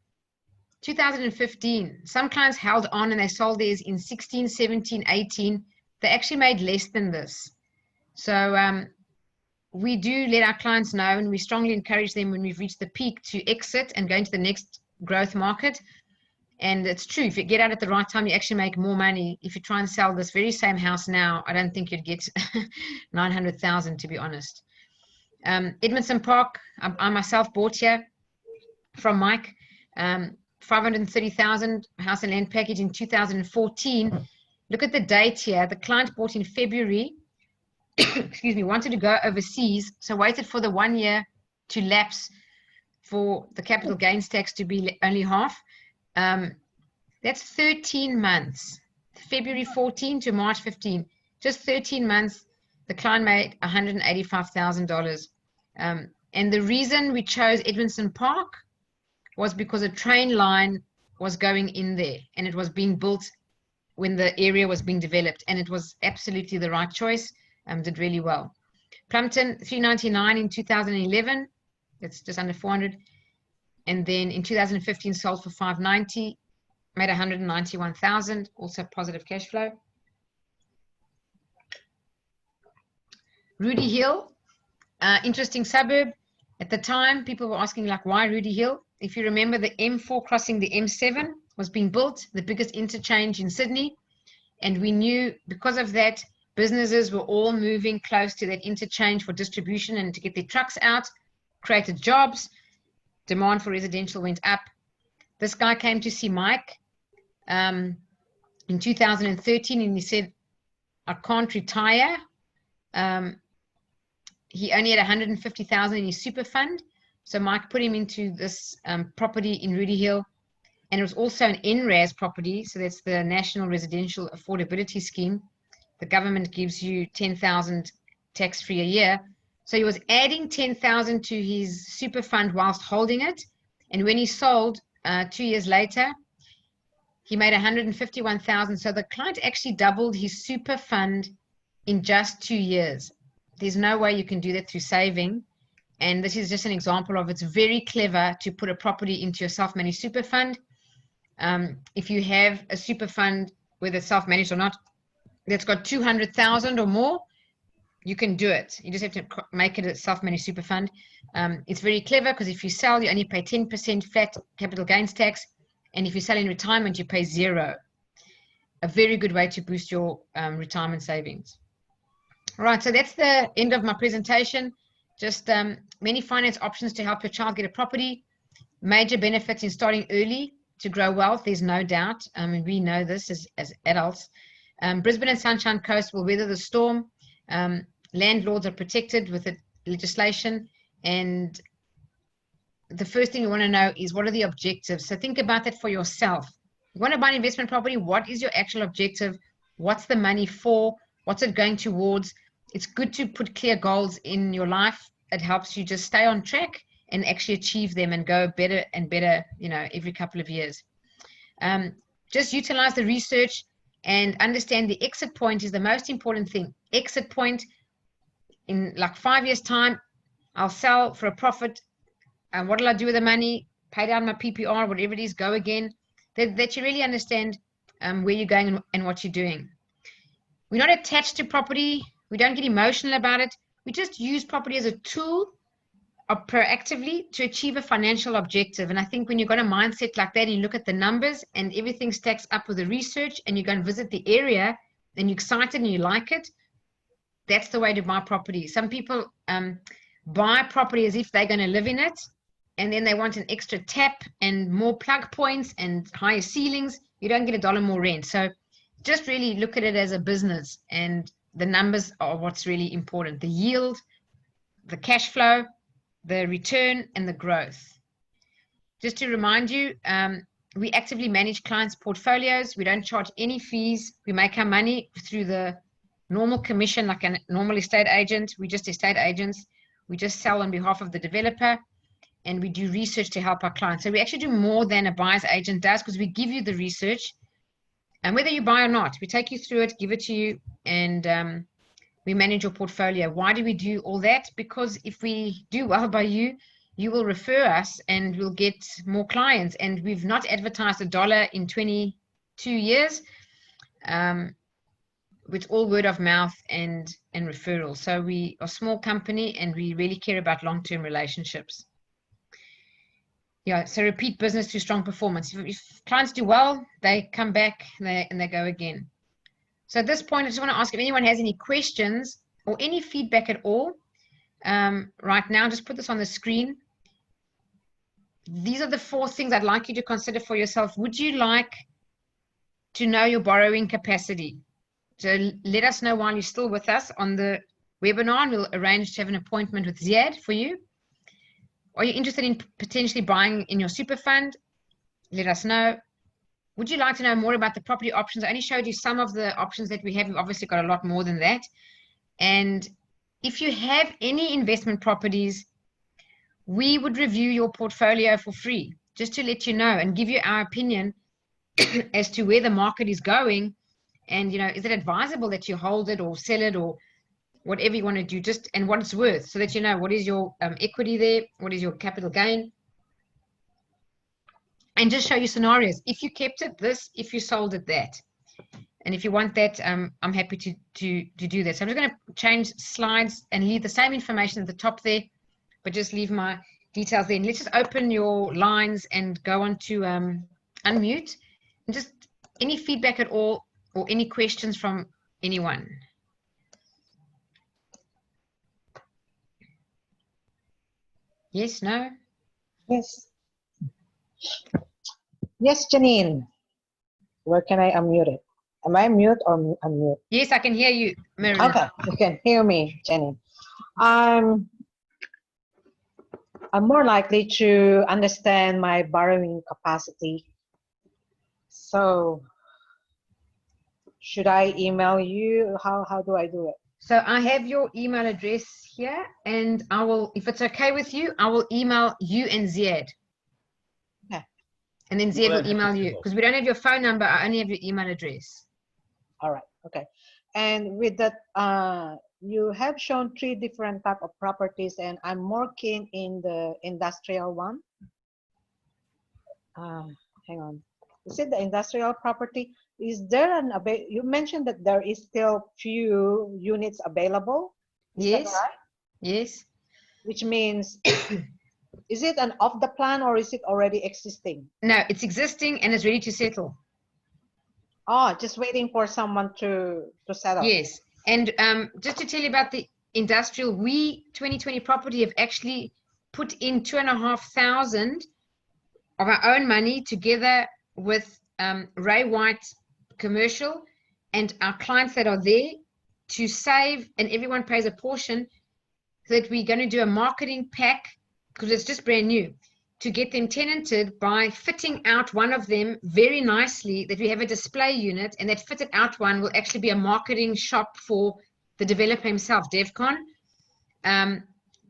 2015, some clients held on and they sold theirs in 16, 17, 18. They actually made less than this. So we do let our clients know, and we strongly encourage them when we've reached the peak to exit and go into the next growth market. And it's true, if you get out at the right time, you actually make more money. If you try and sell this very same house now, I don't think you'd get 900,000, to be honest. Edmondson Park, I myself bought here from Mike, 530,000 house and land package in 2014. Look at the date here. The client bought in February, excuse me, wanted to go overseas, so waited for the 1 year to lapse for the capital gains tax to be only half. That's 13 months, February 14 to March 15, just 13 months. The client made $185,000. And the reason we chose Edmondson Park was because a train line was going in there and it was being built when the area was being developed, and it was absolutely the right choice. Did really well. Plumpton, 399 in 2011. It's just under 400. And then in 2015 sold for 590, made 191,000, also positive cash flow. Rudy Hill, interesting suburb. At the time, people were asking, like, why Rudy Hill? If you remember, the M4 crossing the M7 was being built, the biggest interchange in Sydney. And we knew because of that, businesses were all moving close to that interchange for distribution and to get their trucks out, created jobs. Demand for residential went up. This guy came to see Mike in 2013 and he said, I can't retire. He only had 150,000 in his super fund. So Mike put him into this property in Rudy Hill. And it was also an NRAS property. So that's the National Residential Affordability Scheme. The government gives you 10,000 tax-free a year. So he was adding 10,000 to his super fund whilst holding it. And when he sold 2 years later, he made 151,000. So the client actually doubled his super fund in just 2 years. There's no way you can do that through saving. And this is just an example of it's very clever to put a property into your self-managed super fund. If you have a super fund, whether it's self-managed or not, that's got 200,000 or more, you can do it. You just have to make it a self-managed super fund. It's very clever because if you sell, you only pay 10% flat capital gains tax. And if you sell in retirement, you pay 0. A very good way to boost your retirement savings. All right, so that's the end of my presentation. Just many finance options to help your child get a property. Major benefits in starting early to grow wealth, there's no doubt. We know this as adults. Brisbane and Sunshine Coast will weather the storm. Landlords are protected with the legislation. And the first thing you want to know is what are the objectives? So think about that for yourself. You want to buy an investment property, what is your actual objective? What's the money for? What's it going towards? It's good to put clear goals in your life. It helps you just stay on track and actually achieve them and go better and better, every couple of years. Just utilize the research and understand the exit point is the most important thing. Exit point, in like 5 years' time, I'll sell for a profit. And what will I do with the money? Pay down my PPR, whatever it is, go again. That you really understand where you're going and what you're doing. We're not attached to property. We don't get emotional about it. We just use property as a tool proactively to achieve a financial objective. And I think when you've got a mindset like that, and you look at the numbers and everything stacks up with the research and you go and visit the area and you're excited and you like it, that's the way to buy property. Some people buy property as if they're going to live in it, and then they want an extra tap and more plug points and higher ceilings. You don't get $1 more rent. So just really look at it as a business, and the numbers are what's really important. The yield, the cash flow, the return, and the growth. Just to remind you, we actively manage clients' portfolios. We don't charge any fees. We make our money through the normal commission like a normal estate agent. We're just estate agents. We just sell on behalf of the developer, and we do research to help our clients. So we actually do more than a buyer's agent does, because we give you the research And whether you buy or not, we take you through it, give it to you, and we manage your portfolio. Why do we do all that? Because if we do well by you, you will refer us and we'll get more clients. And we've not advertised $1 in 22 years. With all word of mouth and referral. So we are a small company and we really care about long-term relationships. Yeah, so repeat business through strong performance. If clients do well, they come back and they go again. So at this point, I just want to ask if anyone has any questions or any feedback at all. Right now, just put this on the screen. These are the 4 things I'd like you to consider for yourself. Would you like to know your borrowing capacity? So let us know while you're still with us on the webinar, and we'll arrange to have an appointment with Ziad for you. Are you interested in potentially buying in your super fund? Let us know. Would you like to know more about the property options? I only showed you some of the options that we have. We've obviously got a lot more than that. And if you have any investment properties, we would review your portfolio for free, just to let you know and give you our opinion as to where the market is going. And, you know, is it advisable that you hold it or sell it or whatever you want to do, just and what it's worth, so that you know what is your equity there, what is your capital gain, and just show you scenarios. If you kept it this, if you sold it that, and if you want that, I'm happy to do that. So I'm just going to change slides and leave the same information at the top there, but just leave my details there. And let's just open your lines and go on to unmute, and just any feedback at all or any questions from anyone. Yes, no? Yes. Yes, Janine. Where can I unmute it? Am I mute or unmute? Yes, I can hear you, Marilyn. Okay, you can hear me, Janine. I'm more likely to understand my borrowing capacity. So should I email you? How do I do it? So I have your email address here, and I will, if it's okay with you, I will email you and Ziad. Okay. And then Ziad will email you, because we don't have your phone number, I only have your email address. All right, okay. And with that, you have shown 3 different type of properties, and I'm more keen in the industrial one. Hang on. Is it the industrial property? Is there you mentioned that there is still few units available? Is Yes. that right? Yes. Which means, is it an off the plan or is it already existing? No, it's existing and it's ready to settle. Oh, just waiting for someone to settle. Yes. And just to tell you about the industrial, we 2020 Property have actually put in 2,500 of our own money together with Ray White Commercial and our clients that are there to save, and everyone pays a portion, so that we're going to do a marketing pack, because it's just brand new, to get them tenanted by fitting out one of them very nicely, that we have a display unit, and that fitted out one will actually be a marketing shop for the developer himself, DevCon.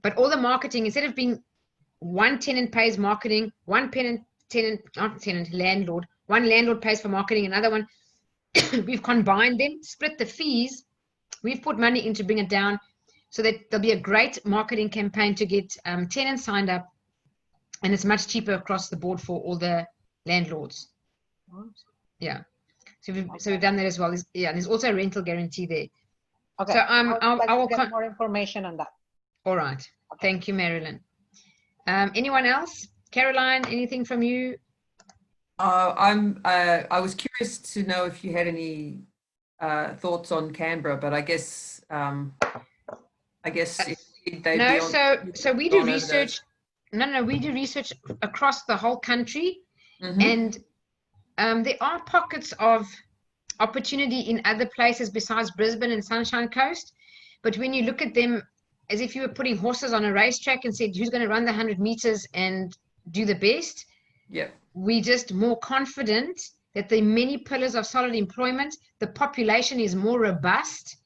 But all the marketing, instead of being one tenant pays marketing, one landlord, one landlord pays for marketing, another one, we've combined them, split the fees, we've put money in to bring it down, so that there'll be a great marketing campaign to get tenants signed up, and it's much cheaper across the board for all the landlords. Yeah, so we've done that as well. Yeah, there's also a rental guarantee there. Okay, so I will get more information on that. All right, okay. Thank you, Marilyn. Anyone else? Caroline, anything from you? I was curious to know if you had any thoughts on Canberra, but I guess they'd no. be So we do research. No, we do research across the whole country, and there are pockets of opportunity in other places besides Brisbane and Sunshine Coast. But when you look at them as if you were putting horses on a racetrack and said who's going to run the 100 meters and do the best, we're just more confident that the many pillars of solid employment, the population is more robust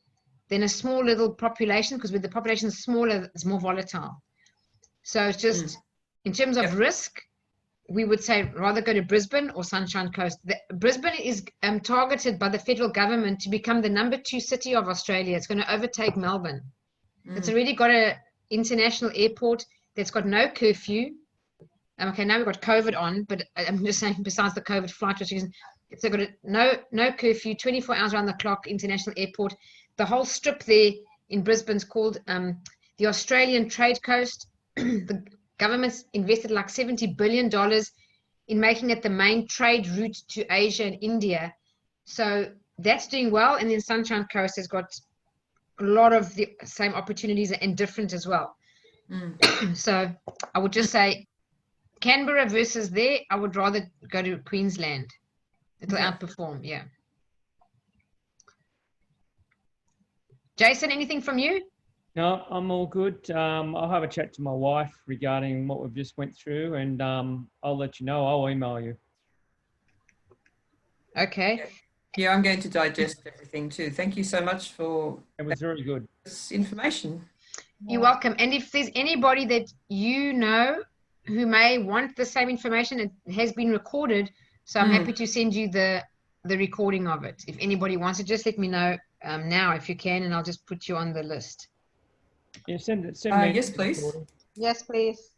than a small little population, because with the population smaller, it's more volatile. So it's just in terms of risk, we would say rather go to Brisbane or Sunshine Coast. Brisbane is targeted by the federal government to become the #2 city of Australia. It's going to overtake Melbourne. It's already got an international airport that's got no curfew. Okay, now we've got COVID on, but I'm just saying besides the COVID flight restrictions, it's got no curfew, 24 hours around the clock, international airport. The whole strip there in Brisbane's called the Australian Trade Coast. The government's invested like $70 billion in making it the main trade route to Asia and India. So that's doing well. And then Sunshine Coast has got a lot of the same opportunities and different as well. So I would just say Canberra versus there, I would rather go to Queensland. It'll outperform, yeah. Jason, anything from you? No, I'm all good. I'll have a chat to my wife regarding what we've just went through, and I'll let you know. I'll email you. Okay. Yeah, I'm going to digest everything too. Thank you so much for It was very good. this information. You're welcome. And if there's anybody that you know who may want the same information, it has been recorded. So I'm happy to send you the recording of it. If anybody wants it, just let me know now if you can, and I'll just put you on the list. Yeah, send me. Yes, please. Yes, please.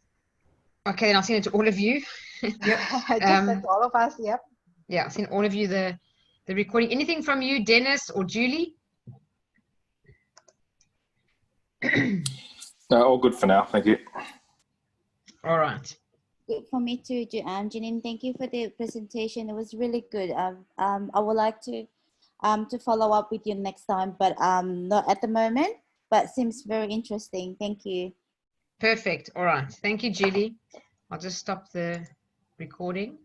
Okay, then I'll send it to all of you. Just send to all of us. Yep. Yeah, I'll send all of you the recording. Anything from you, Dennis or Julie? No, all good for now. Thank you. All right. Good for me too, Janine. Thank you for the presentation. It was really good. I would like to follow up with you next time, but not at the moment. But seems very interesting. Thank you. Perfect. All right. Thank you, Julie. I'll just stop the recording.